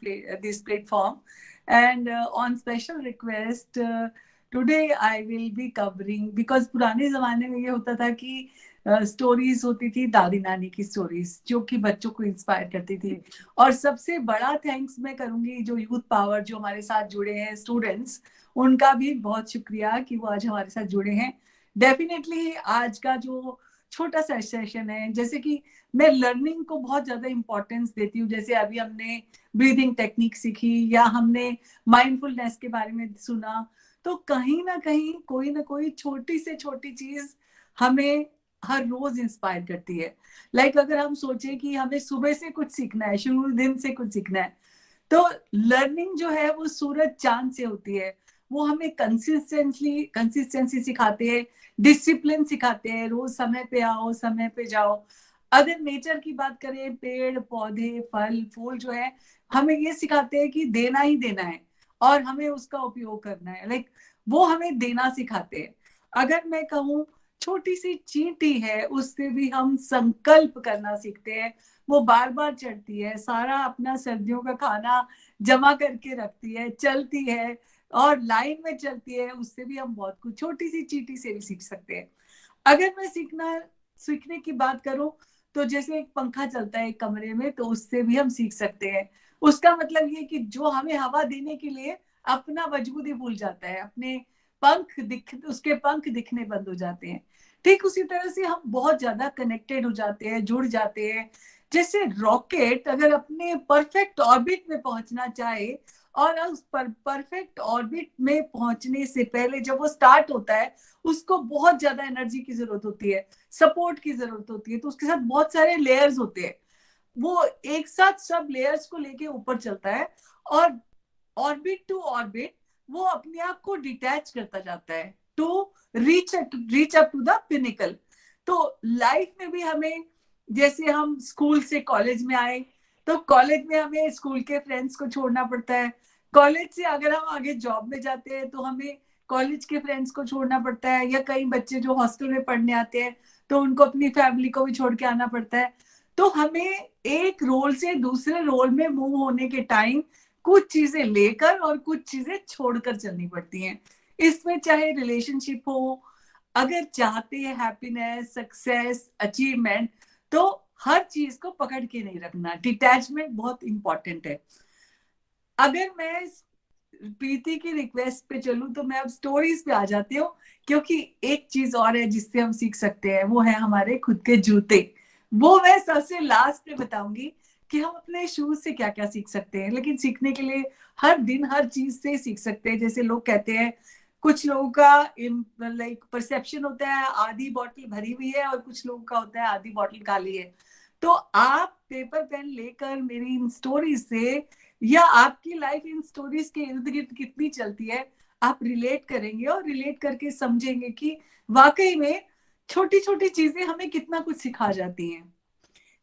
platform. And on special request today I will be covering, because पुराने जमाने में ये होता था कि stories होती थी, दादी नानी की स्टोरीज, जो कि बच्चों को इंस्पायर करती थी। और सबसे बड़ा थैंक्स मैं करूंगी जो यूथ पावर जो हमारे साथ जुड़े हैं स्टूडेंट्स, उनका भी बहुत शुक्रिया कि वो आज हमारे साथ जुड़े हैं। डेफिनेटली आज का जो छोटा सा सेशन है, जैसे कि मैं लर्निंग को बहुत ज्यादा इंपॉर्टेंस देती हूँ, जैसे अभी हमने ब्रीदिंग टेक्निक सीखी या हमने माइंडफुलनेस के बारे में सुना, तो कहीं ना कहीं कोई ना कोई छोटी से छोटी चीज हमें हर रोज इंस्पायर करती है। लाइक अगर हम सोचें कि हमें सुबह से कुछ सीखना है, शुरू दिन से कुछ सीखना है, तो लर्निंग जो है वो सूरज चांद से होती है। वो हमें कंसिस्टेंसी सिखाते हैं, डिसिप्लिन सिखाते हैं, रोज समय पे आओ, समय पे जाओ। अगर नेचर की बात करें, पेड़ पौधे फल फूल जो है हमें ये सिखाते हैं कि देना ही देना है और हमें उसका उपयोग करना है। लाइक वो हमें देना सिखाते हैं। अगर मैं कहूँ छोटी सी चींटी है, उससे भी हम संकल्प करना सीखते हैं। वो बार बार चढ़ती है, सारा अपना सर्दियों का खाना जमा करके रखती है, चलती है और लाइन में चलती है। उससे भी हम बहुत कुछ छोटी सी चींटी से भी सीख सकते हैं। अगर मैं सीखने की बात करूं, तो जैसे एक पंखा चलता है एक कमरे में, तो उससे भी हम सीख सकते हैं। उसका मतलब ये कि जो हमें हवा देने के लिए अपना वजूद ही भूल जाता है, अपने उसके पंख दिखने बंद हो जाते हैं। ठीक उसी तरह से हम बहुत ज्यादा कनेक्टेड हो जाते हैं, जुड़ जाते हैं। जैसे रॉकेट अगर अपने परफेक्ट ऑर्बिट में पहुंचना चाहे, और उस परफेक्ट ऑर्बिट में पहुंचने से पहले जब वो स्टार्ट होता है, उसको बहुत ज्यादा एनर्जी की जरूरत होती है, सपोर्ट की जरूरत होती है, तो उसके साथ बहुत सारे लेयर्स होते हैं। वो एक साथ सब लेयर्स को लेके ऊपर चलता है और ऑर्बिट टू ऑर्बिट वो अपने आप को डिटैच करता जाता है to reach up to the pinnacle. तो लाइफ में भी हमें, जैसे हम स्कूल से कॉलेज में आए, तो कॉलेज में हमें स्कूल के फ्रेंड्स को छोड़ना पड़ता है। कॉलेज से अगर हम आगे जॉब में जाते हैं तो हमें कॉलेज के फ्रेंड्स को छोड़ना पड़ता है, या कई बच्चे जो हॉस्टल में पढ़ने आते हैं तो उनको अपनी फैमिली को भी छोड़ के आना पड़ता है। तो हमें एक रोल से दूसरे रोल में मूव होने के टाइम कुछ चीजें लेकर और कुछ चीजें छोड़कर चलनी पड़ती हैं। इसमें चाहे रिलेशनशिप हो, अगर चाहते हैं हैप्पीनेस, सक्सेस, अचीवमेंट, तो हर चीज को पकड़ के नहीं रखना, डिटैचमेंट बहुत इंपॉर्टेंट है। अगर मैं प्रीति की रिक्वेस्ट पे चलूं तो मैं अब स्टोरीज पे आ जाती हूँ, क्योंकि एक चीज और है जिससे हम सीख सकते हैं, वो है हमारे खुद के जूते। वो मैं सबसे लास्ट में बताऊंगी कि हम अपने शूज से क्या क्या सीख सकते हैं। लेकिन सीखने के लिए हर दिन हर चीज से सीख सकते हैं। जैसे लोग कहते हैं, कुछ लोगों का लाइक परसेप्शन होता है आधी बॉटल भरी हुई है और कुछ लोगों का होता है आधी बॉटल खाली है। तो आप पेपर पेन लेकर मेरी इन स्टोरीज से, या आपकी लाइफ इन स्टोरीज के इर्द गिर्द कितनी चलती है, आप रिलेट करेंगे और रिलेट करके समझेंगे कि वाकई में छोटी छोटी चीजें हमें कितना कुछ सिखा जाती हैं।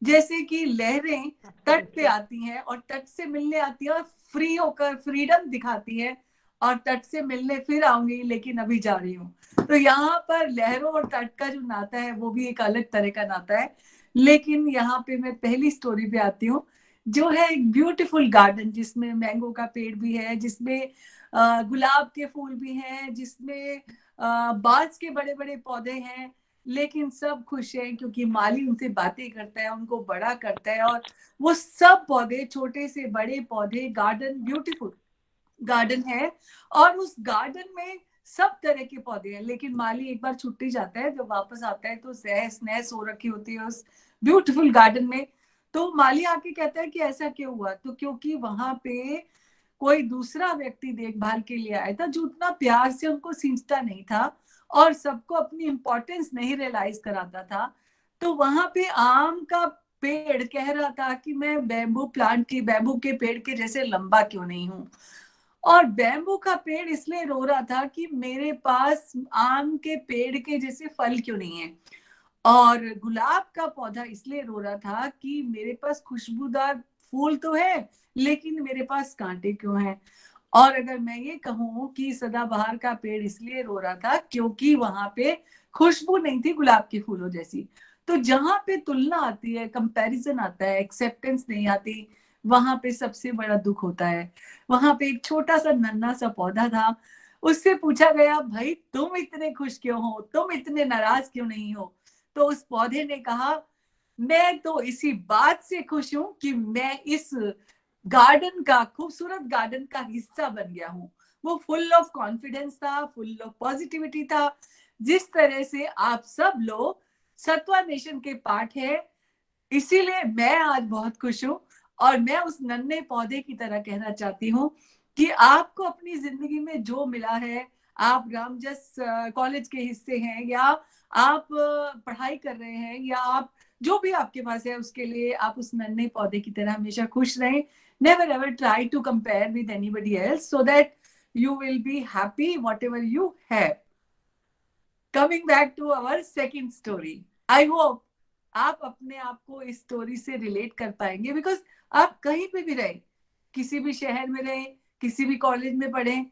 जैसे कि लहरें तट पे आती हैं और तट से मिलने आती है और फ्री होकर फ्रीडम दिखाती है, और तट से मिलने फिर आऊंगी लेकिन अभी जा रही हूँ। तो यहाँ पर लहरों और तट का जो नाता है वो भी एक अलग तरह का नाता है। लेकिन यहाँ पे मैं पहली स्टोरी पे आती हूँ, जो है एक ब्यूटीफुल गार्डन, जिसमें मैंगो का पेड़ भी है, जिसमें गुलाब के फूल भी हैं, जिसमें बांस के बड़े बड़े पौधे हैं। लेकिन सब खुश हैं क्योंकि माली उनसे बातें करता है, उनको बड़ा करता है, और वो सब पौधे, छोटे से बड़े पौधे, गार्डन ब्यूटीफुल गार्डन है। और उस गार्डन में सब तरह के पौधे हैं। लेकिन माली एक बार छुट्टी जाता है, जब वापस आता है तो सहस नहस हो रखी होती है उस ब्यूटीफुल गार्डन में। तो माली आके कहता है कि ऐसा क्यों हुआ? तो क्योंकि वहां पे कोई दूसरा व्यक्ति देखभाल के लिए आया था जो उतना प्यार से उनको सींचता नहीं था और सबको अपनी इंपॉर्टेंस नहीं रियलाइज कराता था। तो वहां पे आम का पेड़ कह रहा था कि मैं बैम्बू के पेड़ के जैसे लंबा क्यों नहीं हूँ, और बैम्बू का पेड़ इसलिए रो रहा था कि मेरे पास आम के पेड़ के जैसे फल क्यों नहीं है, और गुलाब का पौधा इसलिए रो रहा था कि मेरे पास खुशबूदार फूल तो है लेकिन मेरे पास कांटे क्यों हैं। और अगर मैं ये कहूँ कि सदाबहार का पेड़ इसलिए रो रहा था क्योंकि वहां पे खुशबू नहीं थी गुलाब के फूलों जैसी। तो जहां पे तुलना आती है, कंपैरिजन आता है, एक्सेप्टेंस नहीं आती, वहां पे सबसे बड़ा दुख होता है। वहां पे एक छोटा सा नन्हा सा पौधा था, उससे पूछा गया, भाई तुम इतने खुश क्यों हो, तुम इतने नाराज क्यों नहीं हो? तो उस पौधे ने कहा, मैं तो इसी बात से खुश हूं कि मैं इस गार्डन का, खूबसूरत गार्डन का हिस्सा बन गया हूं। वो फुल ऑफ कॉन्फिडेंस था, फुल ऑफ पॉजिटिविटी था। जिस तरह से आप सब लोग सत्वा नेशन के पार्ट है, इसीलिए मैं आज बहुत खुश हूं। और मैं उस नन्हे पौधे की तरह कहना चाहती हूँ कि आपको अपनी जिंदगी में जो मिला है, आप रामजस कॉलेज के हिस्से हैं, या आप पढ़ाई कर रहे हैं, या आप जो भी आपके पास है, उसके लिए आप उस नन्हे पौधे की तरह हमेशा खुश रहें। Never ever try to compare with anybody else, so that you will be happy whatever you have. Coming back to our second story, I hope आप अपने आप को इस स्टोरी से रिलेट कर पाएंगे, बिकॉज आप कहीं पे भी रहे, किसी भी शहर में रहे, किसी भी कॉलेज में पढ़े,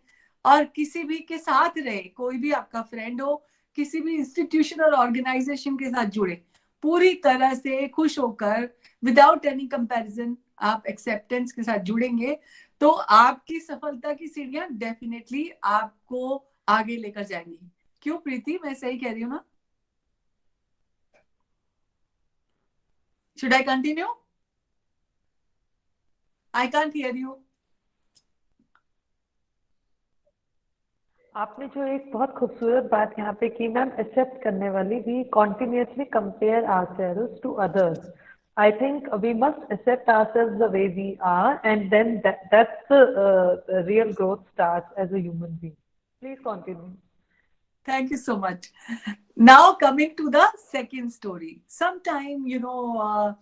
और किसी भी के साथ रहे, कोई भी आपका फ्रेंड हो, किसी भी इंस्टीट्यूशन और ऑर्गेनाइजेशन के साथ जुड़े, पूरी तरह से खुश होकर, विदाउट एनी कंपैरिजन, आप एक्सेप्टेंस के साथ जुड़ेंगे, तो आपकी सफलता की सीढ़ियां डेफिनेटली आपको आगे लेकर जाएंगी। क्यों प्रीति, मैं सही कह रही हूँ ना? Should I continue? I can't hear you. आपने जो एक बहुत खूबसूरत बात यहाँ पे की मैम, एक्सेप्ट करने वाली, we continuously compare ourselves to others. I think we must accept ourselves the way we are, and then that's the real growth starts as a human being. Please continue. Thank you so much. Now coming to the second story. Sometime, you know,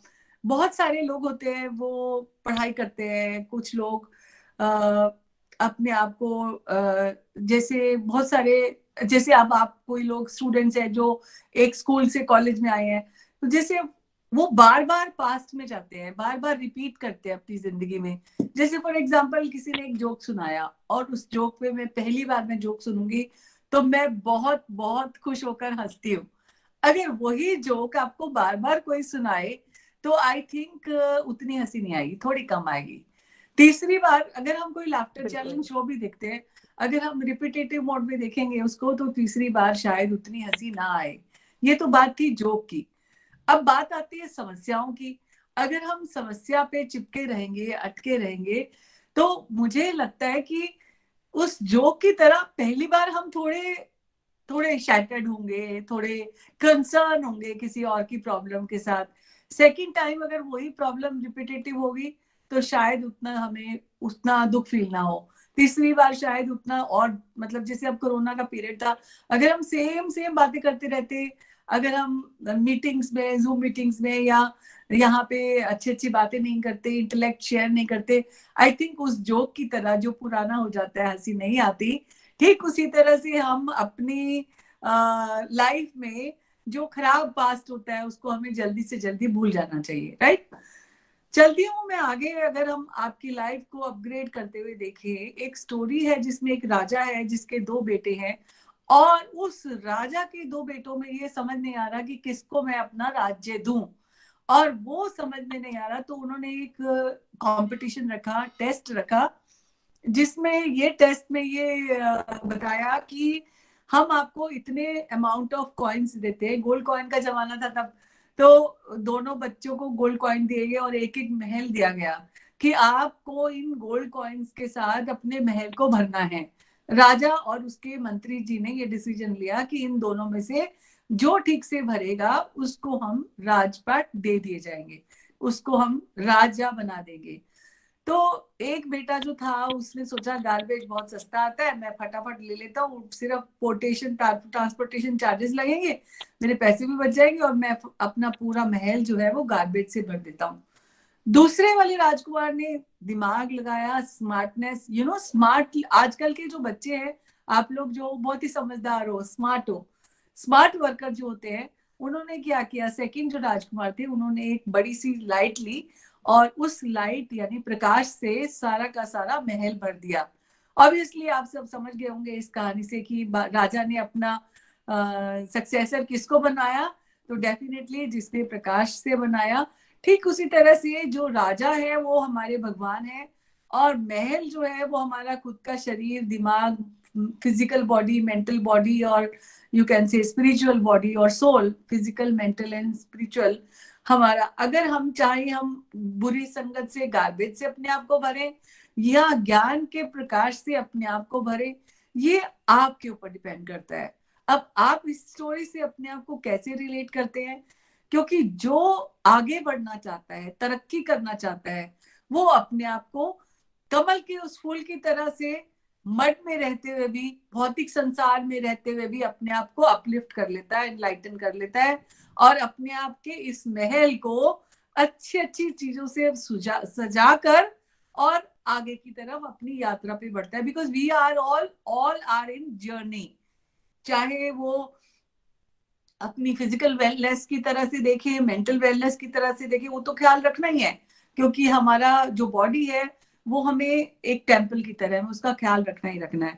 बहुत सारे लोग होते हैं, वो पढ़ाई करते हैं, कुछ लोग अपने आप को जैसे बहुत सारे, जैसे अब आप कोई लोग स्टूडेंट्स हैं जो एक स्कूल से कॉलेज में आए हैं, तो जैसे वो बार बार पास्ट में जाते हैं, बार बार रिपीट करते हैं अपनी जिंदगी में। जैसे फॉर एग्जांपल किसी ने एक जोक सुनाया, और उस जोक पे मैं पहली बार में जोक सुनूंगी तो मैं बहुत बहुत खुश होकर हंसती हूँ। अगर वही जोक आपको बार बार कोई सुनाए तो आई थिंक उतनी हंसी नहीं आएगी, थोड़ी कम आएगी। तीसरी बार अगर हम कोई लाफ्टर चैलेंज शो भी देखते हैं, अगर हम रिपीटेटिव मोड में देखेंगे उसको, तो तीसरी बार शायद उतनी हंसी ना आए। ये तो बात थी जोक की। अब बात आती है समस्याओं की। अगर हम समस्या पे चिपके रहेंगे, अटके रहेंगे, तो मुझे लगता है कि उस जोक की तरह पहली बार हम थोड़े शैटर्ड होंगे, थोड़े कंसर्न होंगे किसी और की प्रॉब्लम के साथ। सेकंड टाइम अगर वही प्रॉब्लम रिपीटेटिव होगी तो शायद उतना दुख फील ना हो। तीसरी बार शायद उतना, और मतलब जैसे अब कोरोना का पीरियड था, अगर हम सेम बातें करते रहते, अगर हम मीटिंग्स में, जूम मीटिंग्स में, या यहाँ पे अच्छी बातें नहीं करते, इंटेलेक्ट शेयर नहीं करते, आई थिंक उस जोक की तरह जो पुराना हो जाता है, हंसी नहीं आती, ठीक उसी तरह से हम अपनी लाइफ में जो खराब पास्ट होता है उसको हमें जल्दी से जल्दी भूल जाना चाहिए, राइट? चलती हूँ मैं आगे। अगर हम आपकी लाइफ को अपग्रेड करते हुए देखें, एक स्टोरी है जिसमें एक राजा है जिसके 2 बेटे हैं, और उस राजा के 2 बेटों में ये समझ नहीं आ रहा कि किसको मैं अपना राज्य दूं, और वो समझ में नहीं आ रहा, तो उन्होंने एक कंपटीशन रखा, टेस्ट रखा, जिसमें ये टेस्ट में ये बताया कि हम आपको इतने अमाउंट ऑफ कॉइन्स देते हैं। गोल्ड कॉइन का जमाना था तब, तो दोनों बच्चों को गोल्ड कॉइन दिए गए और एक एक महल दिया गया कि आपको इन गोल्ड कॉइन्स के साथ अपने महल को भरना है। राजा और उसके मंत्री जी ने ये डिसीजन लिया कि इन दोनों में से जो ठीक से भरेगा उसको हम राजपाट दे दिए जाएंगे, उसको हम राजा बना देंगे। तो एक बेटा जो था उसने सोचा गार्बेज बहुत सस्ता आता है, मैं फटाफट ले लेता हूँ, सिर्फ ट्रांसपोर्टेशन चार्जेस लगेंगे, मेरे पैसे भी बच जाएंगे, और मैं अपना पूरा महल जो है वो गार्बेज से भर देता हूँ। दूसरे वाले राजकुमार ने दिमाग लगाया, स्मार्टनेस, स्मार्ट, आजकल के जो बच्चे हैं, आप लोग जो बहुत ही समझदार हो, स्मार्ट वर्कर जो होते हैं, उन्होंने क्या किया, सेकंड जो राजकुमार थे, उन्होंने एक बड़ी सी लाइट ली और उस लाइट यानी प्रकाश से सारा का सारा महल भर दिया। ऑब्वियसली आप सब समझ गए होंगे इस कहानी से कि राजा ने अपना सक्सेसर किसको बनाया, तो डेफिनेटली जिसने प्रकाश से बनाया। ठीक उसी तरह से जो राजा है वो हमारे भगवान है, और महल जो है वो हमारा खुद का शरीर, दिमाग, फिजिकल बॉडी, मेंटल बॉडी, और you can say spiritual body और soul, physical, mental and spiritual हमारा। अगर हम चाहें हम बुरी संगत से, गार्बेज से अपने आप को भरें या ज्ञान के प्रकाश से अपने आप को भरें, ये आपके ऊपर डिपेंड करता है। अब आप इस स्टोरी से अपने आप को कैसे रिलेट करते हैं, क्योंकि जो आगे बढ़ना चाहता है, तरक्की करना चाहता है, वो अपने आप को कमल के उस फूल की तरह से मड में रहते हुए भी, भौतिक संसार में रहते हुए भी अपने आप को अपलिफ्ट कर लेता है, एनलाइटन कर लेता है, और अपने आप के इस महल को अच्छी अच्छी चीजों से सजा कर और आगे की तरफ अपनी यात्रा पे बढ़ता है। Because we are all are in journey, चाहे वो अपनी फिजिकल वेलनेस की तरह से देखें, मेंटल वेलनेस की तरह से देखें, वो तो ख्याल रखना ही है, क्योंकि हमारा जो बॉडी है वो हमें एक टेम्पल की तरह है, उसका ख्याल रखना ही रखना है।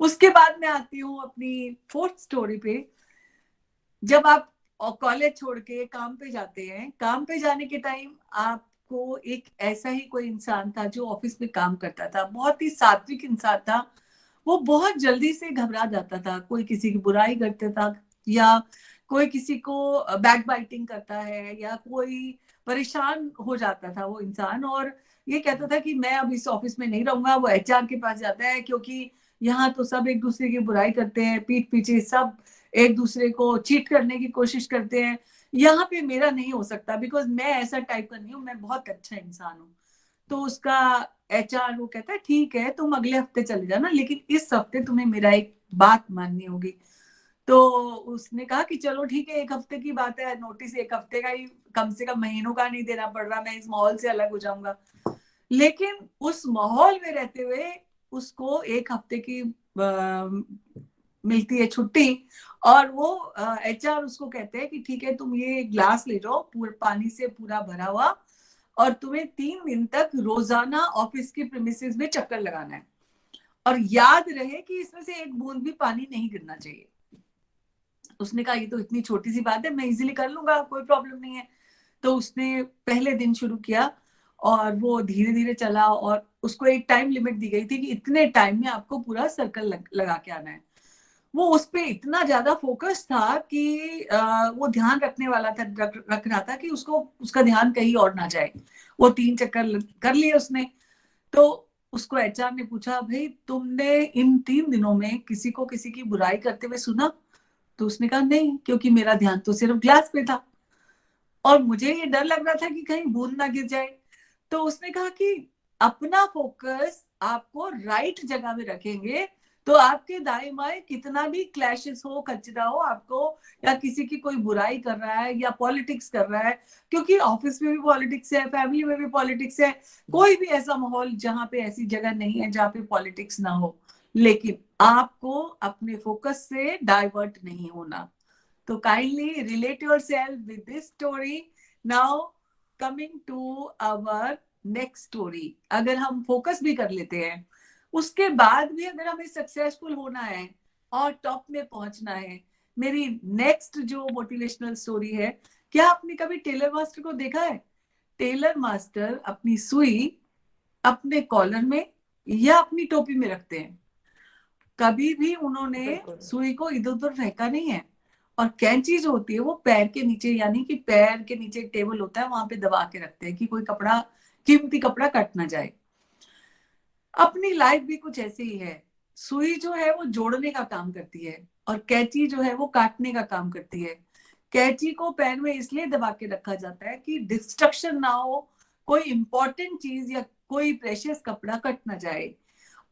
उसके बाद मैं आती हूँ अपनी फोर्थ स्टोरी पे। जब आप कॉलेज छोड़ के काम पे जाते हैं, काम पे जाने के टाइम आपको एक ऐसा ही कोई इंसान था जो ऑफिस में काम करता था, बहुत ही सात्विक इंसान था। वो बहुत जल्दी से घबरा जाता था, कोई किसी की बुराई करता था, या कोई किसी को बैक बाइटिंग करता है, या कोई परेशान हो जाता था वो इंसान, और ये कहता था कि मैं अब इस ऑफिस में नहीं रहूंगा। वो एचआर के पास जाता है, क्योंकि यहाँ तो सब एक दूसरे की बुराई करते हैं, पीठ पीछे सब एक दूसरे को चीट करने की कोशिश करते हैं, यहाँ पे मेरा नहीं हो सकता, बिकॉज मैं ऐसा टाइप का नहीं हूँ, मैं बहुत अच्छा इंसान हूँ। तो उसका एचआर वो कहता है ठीक है तुम अगले हफ्ते चले जाना, लेकिन इस हफ्ते तुम्हें मेरा एक बात माननी होगी। तो उसने कहा कि चलो ठीक है, एक हफ्ते की बात है, नोटिस एक हफ्ते का ही, कम से कम महीनों का नहीं देना पड़ रहा, मैं इस माहौल से अलग हो जाऊंगा। लेकिन उस माहौल में रहते हुए उसको एक हफ्ते की मिलती है छुट्टी, और वो एचआर उसको कहते हैं कि ठीक है तुम ये ग्लास ले जाओ पूरे पानी से पूरा भरा हुआ, और तुम्हें 3 दिन तक रोजाना ऑफिस की प्रीमिसेस में चक्कर लगाना है, और याद रहे कि इसमें से एक बूंद भी पानी नहीं गिरना चाहिए। उसने कहा ये तो इतनी छोटी सी बात है, मैं इजीली कर लूंगा, कोई प्रॉब्लम नहीं है। तो उसने पहले दिन शुरू किया, और वो धीरे धीरे चला, और उसको एक टाइम लिमिट दी गई थी कि इतने टाइम में आपको पूरा सर्कल लगा के आना है। वो उस पे इतना ज्यादा फोकस था कि वो ध्यान रखने वाला था, रख रहा था कि उसको उसका ध्यान कहीं और ना जाए। वो 3 चक्कर कर लिए उसने। तो उसको एचआर ने पूछा भाई तुमने इन 3 दिनों में किसी को किसी की बुराई करते हुए सुना? तो उसने कहा नहीं, क्योंकि मेरा ध्यान तो सिर्फ ग्लास पे था, और मुझे ये डर लग रहा था कि कहीं बूंद ना गिर जाए। तो उसने कहा कि अपना फोकस आपको राइट जगह में रखेंगे तो आपके दाएं बाएं कितना भी क्लैशेस हो, कचरा हो आपको, या किसी की कोई बुराई कर रहा है या पॉलिटिक्स कर रहा है, क्योंकि ऑफिस में भी पॉलिटिक्स है, फैमिली में भी पॉलिटिक्स है, कोई भी ऐसा माहौल जहां पे ऐसी जगह नहीं है जहां पे पॉलिटिक्स ना हो, लेकिन आपको अपने फोकस से डाइवर्ट नहीं होना। तो kindly relate yourself with this story. Now coming to our next story. अगर हम फोकस भी कर लेते हैं, उसके बाद भी अगर हमें सक्सेसफुल होना है और टॉप में पहुंचना है, मेरी नेक्स्ट जो मोटिवेशनल स्टोरी है, क्या आपने कभी टेलर मास्टर को देखा है? टेलर मास्टर अपनी सुई अपने कॉलर में या अपनी टोपी में रखते हैं, कभी भी उन्होंने सुई को इधर उधर फेंका नहीं है। और कैंची जो होती है वो पैर के नीचे, यानी कि पैर के नीचे एक टेबल होता है, वहां पे दबा के रखते हैं कि कोई कपड़ा, कीमती कपड़ा कट ना जाए। अपनी लाइफ भी कुछ ऐसे ही है। सुई जो है वो जोड़ने का काम करती है, और कैंची जो है वो काटने का काम करती है। कैंची को पैर में इसलिए दबा के रखा जाता है कि डिस्ट्रक्शन ना हो, कोई इंपॉर्टेंट चीज या कोई प्रेशियस कपड़ा कट ना जाए।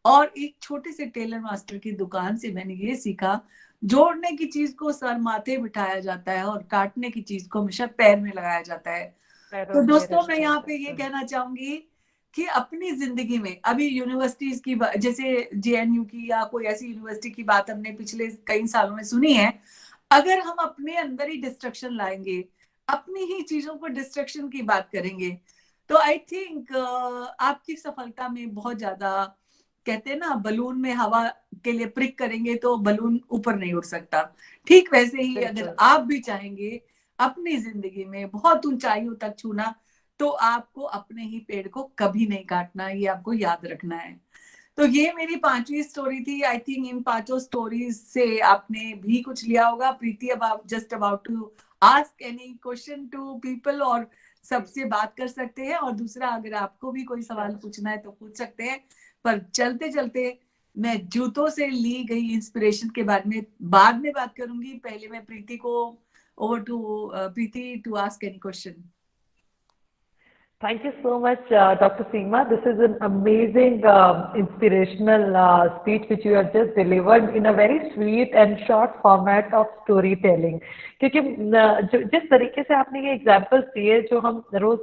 और एक छोटे से टेलर मास्टर की दुकान से मैंने ये सीखा, जोड़ने की चीज को सर माथे बिठाया जाता है और काटने की चीज को हमेशा पैर में लगाया जाता है। तो दोस्तों मैं यहाँ पे ये कहना चाहूंगी कि अपनी जिंदगी में, अभी यूनिवर्सिटीज की जैसे जेएनयू की या कोई ऐसी यूनिवर्सिटी की बात हमने पिछले कई सालों में सुनी है, अगर हम अपने अंदर ही डिस्ट्रक्शन लाएंगे, अपनी ही चीजों पर डिस्ट्रक्शन की बात करेंगे, तो आई थिंक आपकी सफलता में बहुत ज्यादा, कहते हैं ना बलून में हवा के लिए प्रिक करेंगे तो बलून ऊपर नहीं उड़ सकता। ठीक वैसे ही अगर आप भी चाहेंगे अपनी जिंदगी में बहुत ऊंचाइयों तक छूना, तो आपको अपने ही पेड़ को कभी नहीं काटना, ये आपको याद रखना है। तो ये मेरी 5वीं स्टोरी थी। आई थिंक इन 5 स्टोरीज से आपने भी कुछ लिया होगा। प्रीति, अब आप just about to ask any question to people, और सबसे बात कर सकते हैं, और दूसरा अगर आपको भी कोई सवाल पूछना है तो पूछ सकते हैं। पर चलते चलते मैं जूतों से ली गई इंस्पिरेशन के बारे में बाद में बात करूंगी। पहले मैं प्रीति को over to Preeti to ask any question. Thank you so much, Dr. Seema. This is an amazing, inspirational speech which you have just delivered in a very sweet and short format of storytelling. क्योंकि जिस तरीके से आपने ये examples दिए जो हम रोज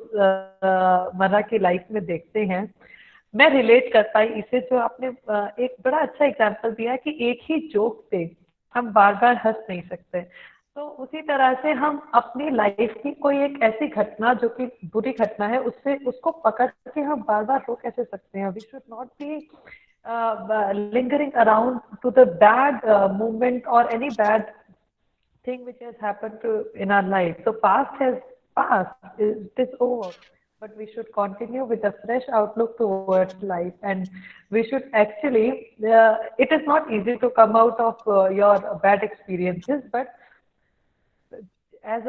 मर्रा की लाइफ में देखते हैं, मैं रिलेट कर पाई इसे। जो आपने एक बड़ा अच्छा एग्जाम्पल दिया कि एक ही जोक पे हम बार बार हंस नहीं सकते, तो उसी तरह से हम अपनी लाइफ की कोई एक ऐसी घटना जो कि बुरी घटना है उसको पकड़ के हम बार बार रो कैसे सकते हैं। We should not be lingering around to the bad movement और any bad thing which has happened in our life. So past has passed, it is over, but we should continue with a fresh outlook towards life, and we should actually, it is not easy to come out of your bad experiences, but as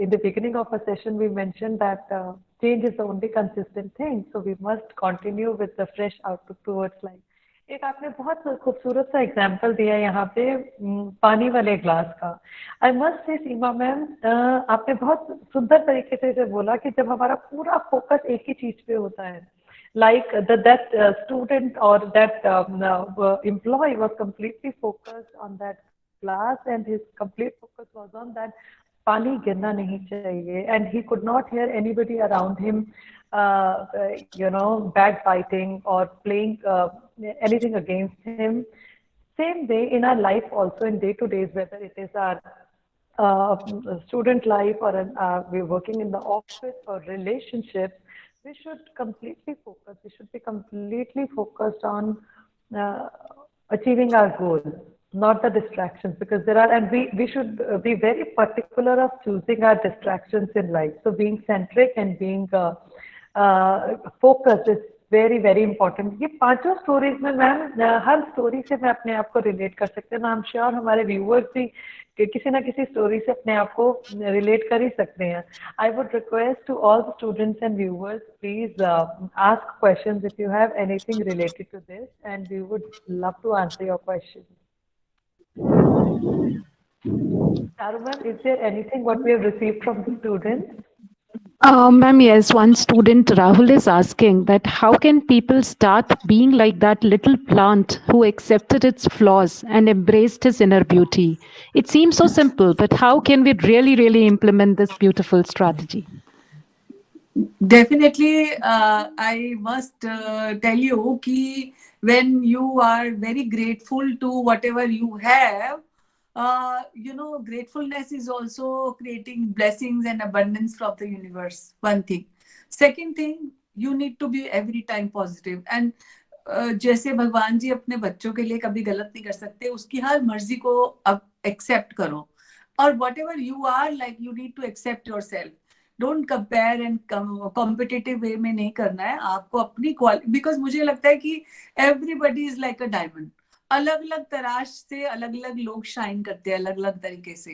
in the beginning of a session, we mentioned that change is the only consistent thing. So we must continue with the fresh outlook towards life. एक आपने बहुत खूबसूरत सा example दिया यहाँ पे पानी वाले ग्लास का। I must say Seema ma'am, आपने बहुत सुंदर तरीके से इसे बोला कि जब हमारा पूरा फोकस एक ही चीज पे होता है, like that student or that employee was completely focused on that class and his complete focus was on that पानी गिरना नहीं चाहिए, and he could not hear anybody around him backbiting or playing anything against him. Same way in our life also, in day to days, whether it is our student life or we're working in the office or relationships, we should completely focus. We should be completely focused on achieving our goal, not the distractions, because there are, and we should be very particular of choosing our distractions in life. So being centric and being focused is very very important. ये 5 stories में ma'am हर story से मैं अपने आप को relate कर सकते हैं। आई एम श्योर हमारे व्यूअर्स भी किसी ना किसी स्टोरी से अपने आप को रिलेट कर ही सकते हैं। I would request to all the students and viewers, please ask questions if you have anything related to this, and we would love to answer your question. Charu ma'am, is there anything what we have received from the students? Ma'am, yes, one student, Rahul, is asking that how can people start being like that little plant who accepted its flaws and embraced his inner beauty? It seems so simple, but how can we really, really implement this beautiful strategy? Definitely, I must tell you कि when you are very grateful to whatever you have, gratefulness is also creating blessings and abundance from the universe. One thing. Second thing, you need to be every time positive. And जैसे भगवान जी अपने बच्चों के लिए कभी गलत नहीं कर सकते, उसकी हर मर्जी को अब एक्सेप्ट करो। और whatever you are, like you need to accept yourself. Don't compare and competitive way में नहीं करना है आपको अपनी क्वालिटी, बिकॉज मुझे लगता है कि everybody is like a diamond. अलग अलग तराश से अलग अलग लोग शाइन करते हैं अलग अलग तरीके से।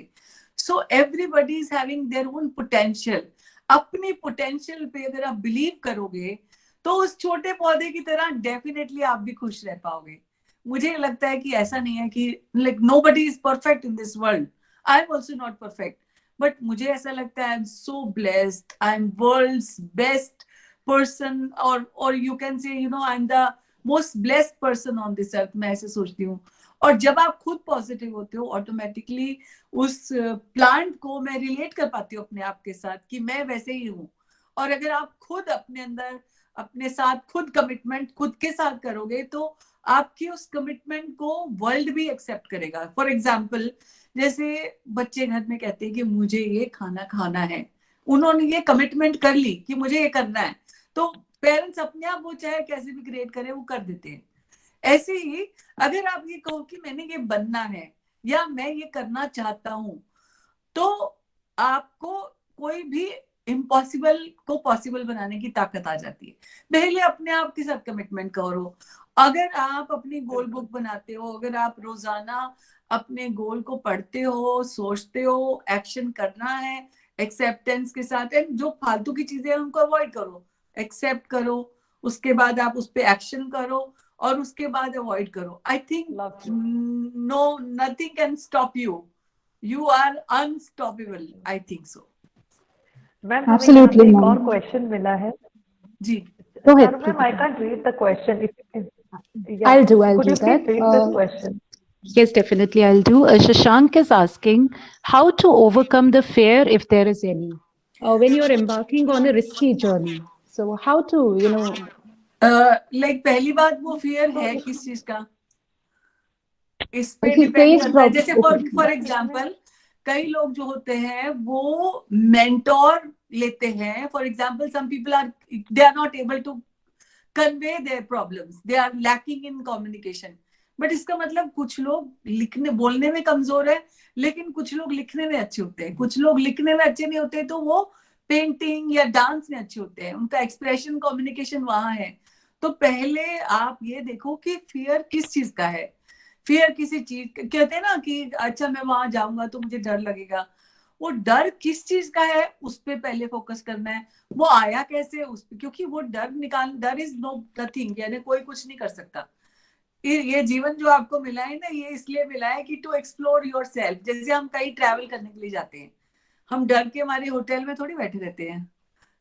So everybody is having their own potential. अपनी पोटेंशियल पे अगर आप बिलीव करोगे तो उस छोटे पौधे की तरह डेफिनेटली आप भी खुश रह पाओगे। मुझे लगता है कि ऐसा नहीं है कि like nobody is perfect in this world. I am also not perfect, but मुझे ऐसा लगता है I am so blessed, I am world's best person, और you can say I am the most blessed person on this earth. मैं ऐसे सोचती हूँ। और जब आप खुद पॉजिटिव होते हो, ऑटोमेटिकली उस प्लांट को मैं रिलेट कर पाती हूँ अपने आप के साथ कि मैं वैसे ही हूँ। और अगर आप खुद अपने अंदर अपने साथ खुद कमिटमेंट खुद के साथ करोगे तो आपकी उस कमिटमेंट को वर्ल्ड भी एक्सेप्ट करेगा। फॉर एग्जाम्पल, जैसे बच्चे घर में कहते हैं कि मुझे ये खाना खाना है, उन्होंने ये कमिटमेंट कर ली कि मुझे ये करना है, तो पेरेंट्स अपने आप वो चाहे कैसे भी क्रिएट करे वो कर देते हैं। ऐसे ही अगर आप ये कहो कि मैंने ये बनना है या मैं ये करना चाहता हूं, तो आपको कोई भी इम्पॉसिबल को पॉसिबल बनाने की ताकत आ जाती है। पहले अपने आप के साथ कमिटमेंट करो। अगर आप अपनी गोल बुक बनाते हो, अगर आप रोजाना अपने गोल को पढ़ते हो, सोचते हो, एक्शन करना है एक्सेप्टेंस के साथ, एंड जो फालतू की चीजें हैं उनको अवॉइड करो, एक्सेप्ट करो, उसके बाद आप उस पर एक्शन करो और उसके बाद अवॉइड करो। I think no, nothing can stop you, you are unstoppable, I think so. Ma'am हमें यहाँ Absolutely, पे एक ma'am. और क्वेश्चन मिला है। जी, Go ahead, Charu ma'am, Preeti. I can't read the question. Yeah, I'll do could you please that. read this question? Yes, definitely, I'll do. Shashank is asking how to overcome the fear, if there is any, when you're embarking on a risky journey. So, how to, like पहली बात, वो fear है किस चीज का, इस पे he depend says करता है। from. जैसे फॉर एग्जांपल, कई लोग जो होते हैं वो मेंटोर लेते हैं। For example, some people are, they are not able to convey their problems, they are lacking in communication. But इसका मतलब कुछ लोग लिखने बोलने में कमजोर है, लेकिन कुछ लोग लिखने में अच्छे होते हैं। कुछ लोग लिखने में अच्छे नहीं होते तो वो पेंटिंग या डांस में अच्छे होते हैं, उनका एक्सप्रेशन कम्युनिकेशन वहां है। तो पहले आप ये देखो कि फियर किस चीज का है। फियर किसी चीज, कहते हैं ना कि अच्छा मैं वहां जाऊंगा तो मुझे डर लगेगा, वो डर किस चीज का है उस पे पहले फोकस करना है। वो आया कैसे उस पे, क्योंकि वो डर इज नो नथिंग, यानी कोई कुछ नहीं कर सकता। ये जीवन जो आपको मिला है ना, ये इसलिए मिला है कि टू एक्सप्लोर योर सेल्फ। जैसे हम कहीं ट्रैवल करने के लिए जाते हैं, हम डर के हमारे होटल में थोड़ी बैठे रहते हैं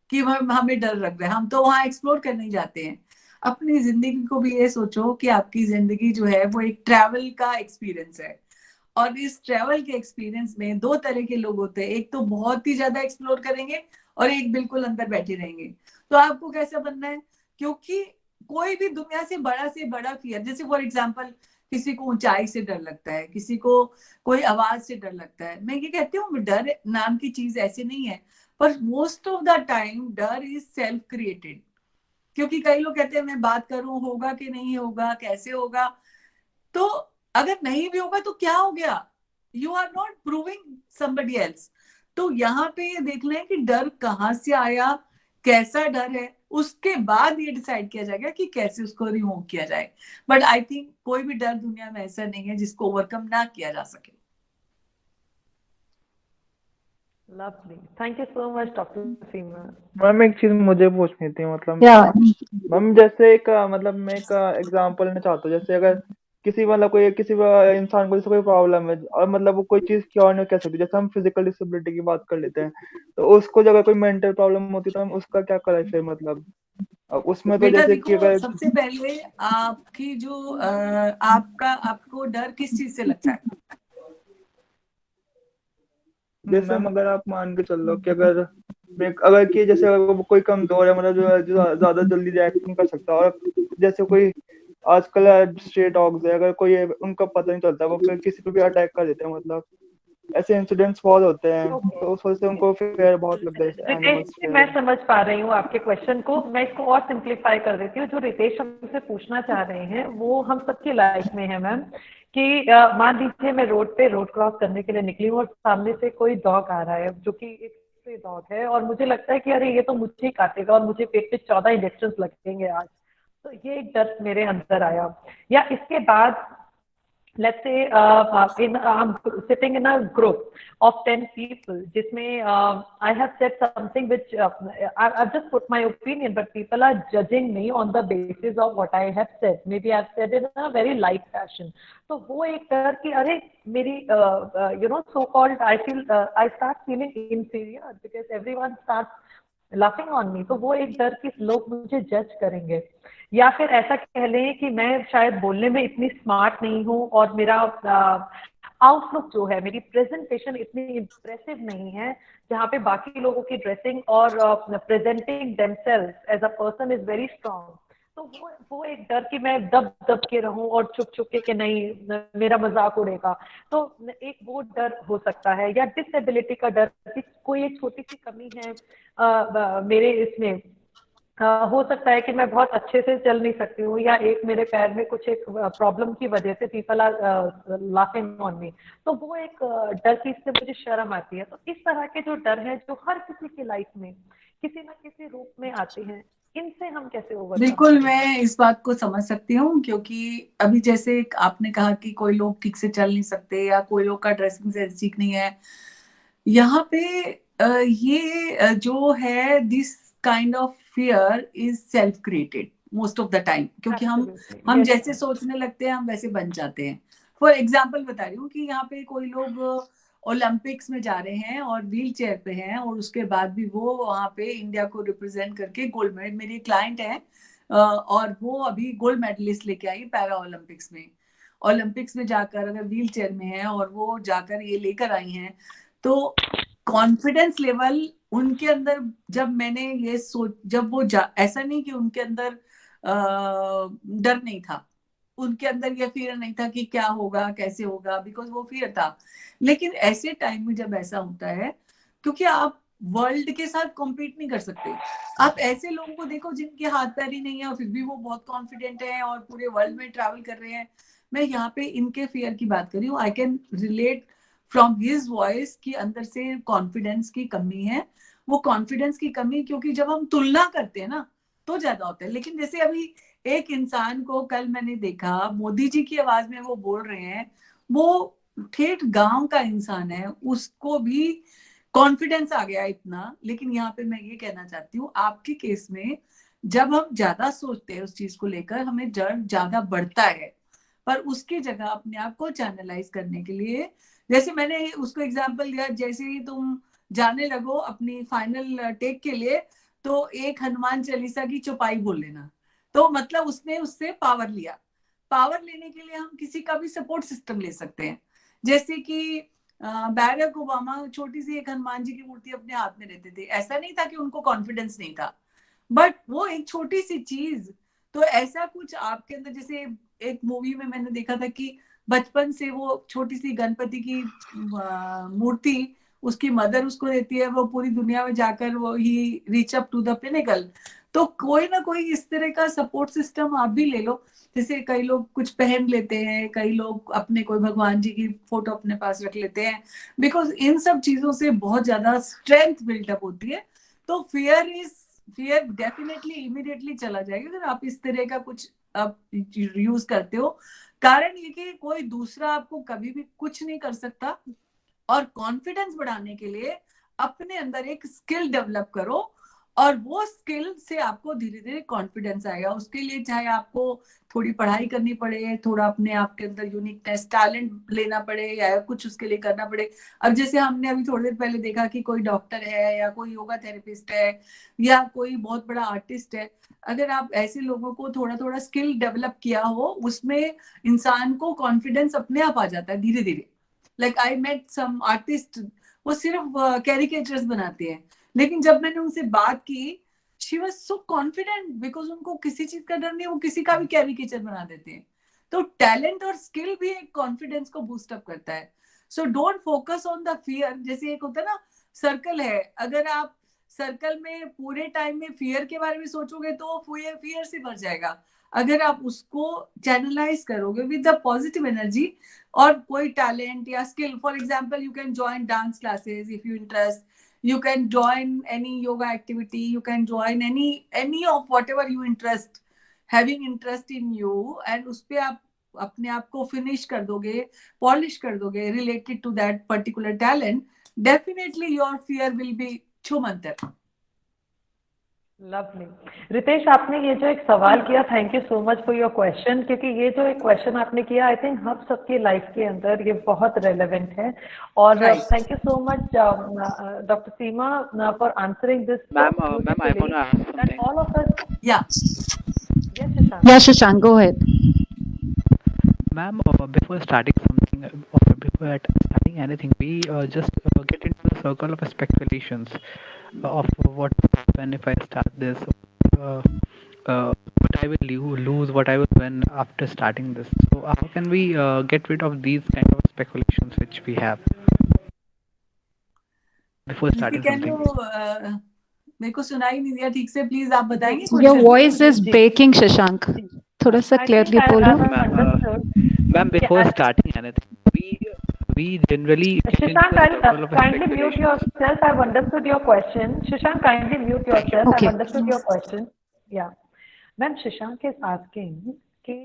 कि हमें डर लग रहा है, हम तो वहां एक्सप्लोर करने ही जाते हैं। अपनी जिंदगी को भी ये सोचो कि आपकी जिंदगी जो है वो एक ट्रैवल का एक्सपीरियंस है, और इस ट्रैवल के एक्सपीरियंस में दो तरह के लोग होते हैं, एक तो बहुत ही ज्यादा एक्सप्लोर करेंगे और एक बिल्कुल अंदर बैठे रहेंगे। तो आपको कैसा बनना है, क्योंकि कोई भी दुनिया से बड़ा फियर, जैसे फॉर एग्जाम्पल किसी को ऊंचाई से डर लगता है, किसी को कोई आवाज से डर लगता है। मैं ये कहती हूँ डर नाम की चीज ऐसे नहीं है, पर मोस्ट ऑफ द टाइम डर इज सेल्फ क्रिएटेड। क्योंकि कई लोग कहते हैं मैं बात करूं, होगा कि नहीं होगा, कैसे होगा। तो अगर नहीं भी होगा तो क्या हो गया, you are not proving somebody else. तो यहाँ पे ये देखना है कि डर कहाँ से आया, कैसा डर है, उसके बाद ये डिसाइड किया जाएगा कि कैसे उसको रिमूव किया जाए। बट आई थिंक कोई भी डर दुनिया में ऐसा नहीं है जिसको ओवरकम ना किया जा सके। Lovely. Thank you so much, Dr. Seema. Ma'am एक चीज मुझे पूछनी थी, मतलब Yeah. मैम जैसे एक मतलब मैं एक एग्जांपल लेना चाहता हूँ। जैसे अगर किसी इंसान को जैसे कोई प्रॉब्लम है और मतलब वो कोई चीज क्योर नहीं कर सकती, जैसे हम फिजिकल डिसेबिलिटी की बात कर लेते हैं, तो उसको अगर कोई मेंटल प्रॉब्लम होती है तो हम उसका क्या करें फिर, मतलब उसमें तो बेटा जैसे कि देखो, अगर सबसे पहले आपकी जो आपको डर किस चीज से लगता है? जैसे अगर आप मान के चल लो कि अगर कि जैसे अगर वो कोई कमजोर है, मतलब जो ज्यादा जल्दी रिएक्ट नहीं कर सकता, और जैसे कोई आजकल स्ट्रे डॉग्स है, अगर कोई उनका पता नहीं चलता, वो किसी पे भी अटैक कर देते हैं, मतलब ऐसे इंसिडेंट्स बहुत होते हैं। Okay. तो उस वजह से उनको फिर बहुत लगता है रितेश एनिमल्स जी, से। मैं समझ पा रही हूँ आपके क्वेश्चन को। मैं इसको और सिंप्लीफाई कर देती हूँ। जो रितेश हमसे पूछना चाह रहे हैं वो हम सबकी लाइफ में है मैम, कि मान लीजिए मैं रोड पे रोड क्रॉस करने के लिए निकली हूँ और सामने से कोई डॉग आ रहा है जो कि एक स्ट्रे डॉग है, और मुझे लगता है कि अरे ये तो मुझे ही काटेगा और मुझे पेट पे 14 इंजेक्शन लगेंगे आज। तो ये एक डर मेरे अंदर आया। या इसके बाद let's say I'm sitting in a group of 10 people जिसमें I have said something which I've just put my opinion, but people are judging me on the basis of what I have said. Maybe I've said it in a very light fashion. तो वो एक डर कि अरे मेरी so called I start feeling inferior because everyone starts laughing on me. तो वो एक डर कि लोग मुझे जज करेंगे। या फिर ऐसा कह लें कि मैं शायद बोलने में इतनी स्मार्ट नहीं हूँ और मेरा आउटलुक जो है, मेरी प्रेजेंटेशन इतनी इम्प्रेसिव नहीं है, जहाँ पे बाकी लोगों की ड्रेसिंग और presenting themselves as a person is very strong. तो वो एक डर कि मैं दब दब के रहूं और चुप चुप के कि नहीं मेरा मजाक उड़ेगा। तो एक वो डर हो सकता है। या डिसेबिलिटी का डर कि कोई एक छोटी सी कमी है मेरे इसमें हो सकता है कि मैं बहुत अच्छे से चल नहीं सकती हूँ, या एक मेरे पैर में कुछ एक प्रॉब्लम की वजह से people are laughing on me, तो वो एक डर की, इससे मुझे शर्म आती है। तो इस तरह के जो डर है जो हर किसी की लाइफ में किसी ना किसी रूप में आते हैं, इनसे हम कैसे ओवरकम बिल्कुल, करें? मैं इस बात को समझ सकती हूँ, क्योंकि अभी जैसे आपने कहा कि कोई लोग ठीक से चल नहीं सकते या कोई लोग का ड्रेसिंग सेंस ठीक नहीं है, यहाँ पे ये जो है, this kind of fear is self created most of the time, क्योंकि हम Absolutely. Yes, जैसे sir. सोचने लगते हैं हम वैसे बन जाते हैं। फॉर एग्जाम्पल बता रही हूँ कि यहाँ पे कोई लोग ओलंपिक्स में जा रहे हैं और व्हील चेयर पे हैं, और उसके बाद भी वो वहां पे इंडिया को रिप्रेजेंट करके गोल्ड मेडल, मेरी क्लाइंट है और वो अभी गोल्ड मेडलिस्ट लेके आई पैरा ओलंपिक्स में। ओलंपिक्स में जाकर अगर व्हील चेयर में है और वो जाकर ये लेकर आई हैं, तो कॉन्फिडेंस लेवल उनके अंदर, जब मैंने ये जब वो ऐसा नहीं कि उनके अंदर डर नहीं था, उनके अंदर ये फियर नहीं था कि क्या होगा कैसे होगा, बिकॉज वो फियर था। लेकिन ऐसे टाइम में जब ऐसा होता है, क्योंकि आप वर्ल्ड के साथ कॉम्पीट नहीं कर सकते, आप ऐसे लोगों को देखो जिनके हाथ पैर ही नहीं है और फिर भी वो बहुत कॉन्फिडेंट है और पूरे वर्ल्ड में ट्रैवल कर रहे हैं। मैं यहाँ पे इनके फियर की बात कर रही हूँ। I can relate from his voice कि अंदर से कॉन्फिडेंस की कमी है। वो कॉन्फिडेंस की कमी क्योंकि जब हम तुलना करते हैं ना तो ज्यादा होता है। लेकिन जैसे अभी एक इंसान को कल मैंने देखा, मोदी जी की आवाज में वो बोल रहे हैं, वो ठेठ गांव का इंसान है, उसको भी कॉन्फिडेंस आ गया इतना। लेकिन यहाँ पे मैं ये कहना चाहती हूँ, आपके केस में जब हम ज्यादा सोचते हैं उस चीज को लेकर, हमें डर ज्यादा बढ़ता है। पर उसकी जगह अपने आप को चैनलाइज करने के लिए, जैसे मैंने उसको एग्जांपल दिया, जैसे ही तुम जाने लगो अपनी फाइनल टेक के लिए, तो एक हनुमान चालीसा की चौपाई बोल लेना, तो मतलब उसने उससे पावर लिया। पावर लेने के लिए हम किसी का भी सपोर्ट सिस्टम ले सकते हैं। जैसे कि बैरक ओबामा छोटी सी एक हनुमान जी की मूर्ति अपने हाथ में लेते थे, ऐसा नहीं था कि उनको कॉन्फिडेंस नहीं था, बट वो एक छोटी सी चीज। तो ऐसा कुछ आपके अंदर, जैसे एक मूवी में मैंने देखा था कि बचपन से वो छोटी सी गणपति की मूर्ति उसकी मदर उसको देती है, वो पूरी दुनिया में जाकर वो ही reach up to the pinnacle. तो कोई ना कोई इस तरह का सपोर्ट सिस्टम आप भी ले लो। जैसे कई लोग कुछ पहन लेते हैं, कई लोग अपने कोई भगवान जी की फोटो अपने पास रख लेते हैं, बिकॉज इन सब चीजों से बहुत ज्यादा स्ट्रेंथ बिल्डअप होती है। तो फियर डेफिनेटली इमीडिएटली चला जाएगा अगर आप इस तरह का कुछ आप यूज करते हो। कारण ये कि कोई दूसरा आपको कभी भी कुछ नहीं कर सकता, और कॉन्फिडेंस बढ़ाने के लिए अपने अंदर एक स्किल डेवलप करो, और वो स्किल से आपको धीरे धीरे कॉन्फिडेंस आएगा। उसके लिए चाहे आपको थोड़ी पढ़ाई करनी पड़े, थोड़ा अपने आप के अंदर यूनिकनेस टैलेंट लेना पड़े, या कुछ उसके लिए करना पड़े। अब जैसे हमने अभी थोड़ी देर पहले देखा कि कोई डॉक्टर है या कोई योगा थेरेपिस्ट है या कोई बहुत बड़ा आर्टिस्ट है, अगर आप ऐसे लोगों को थोड़ा थोड़ा स्किल डेवलप किया हो, उसमें इंसान को कॉन्फिडेंस अपने आप आ जाता है धीरे धीरे। Like I met some artist, वो सिर्फ कैरिकेचर्स बनाते हैं, लेकिन जब मैंने उनसे बात की, she was so confident, because उनको किसी चीज का डर नहीं, वो किसी का भी कैरिकेचर बना देते हैं। तो टैलेंट और स्किल भी एक कॉन्फिडेंस को बूस्ट अप करता है। So don't focus on the fear. जैसे एक होता है ना सर्कल है, अगर आप सर्कल में पूरे टाइम में फियर के बारे में सोचोगे तो फियर से भर जाएगा। अगर आप उसको चैनलाइज करोगे विद द पॉजिटिव एनर्जी और कोई टैलेंट या skill, for example you can join dance classes if you interest, you can join any yoga activity, you can join any of whatever you interest, having interest in you, and उस पे आप अपने आप को finish कर दोगे, polish कर दोगे related to that particular talent, definitely your fear will be छूमंतर। लवली। रितेश, आपने ये जो एक सवाल किया, thank you so much for your question, क्योंकि ये जो एक क्वेश्चन आपने किया, आई थिंक हम सबकी लाइफ के अंदर ये बहुत रेलेवेंट है। और thank you so much doctor Seema for answering this. Ma'am, I want to ask something. All of us, Yeah, Shashank, go ahead. Ma'am, before starting something, or before starting anything, we just get into the circle of speculations of what will happen if I start this, what I will lose, what I will win after starting this. So how can we get rid of these kind of speculations which we have before starting Can something? you मेरे को सुनाई नहीं दिया ठीक से, please आप बताएंगे Your question? voice is जी। breaking, Shashank. थोड़ा सा I clearly think I बोलो. have Ma'am, understood. ma'am, before Yeah, starting anything, we generally get into Shashank, the I'll circle of kindly mute speculation. yourself. I've understood your question. Shashank, kindly mute yourself. Okay. I've understood your question. Yeah. Ma'am, Shashank is asking कि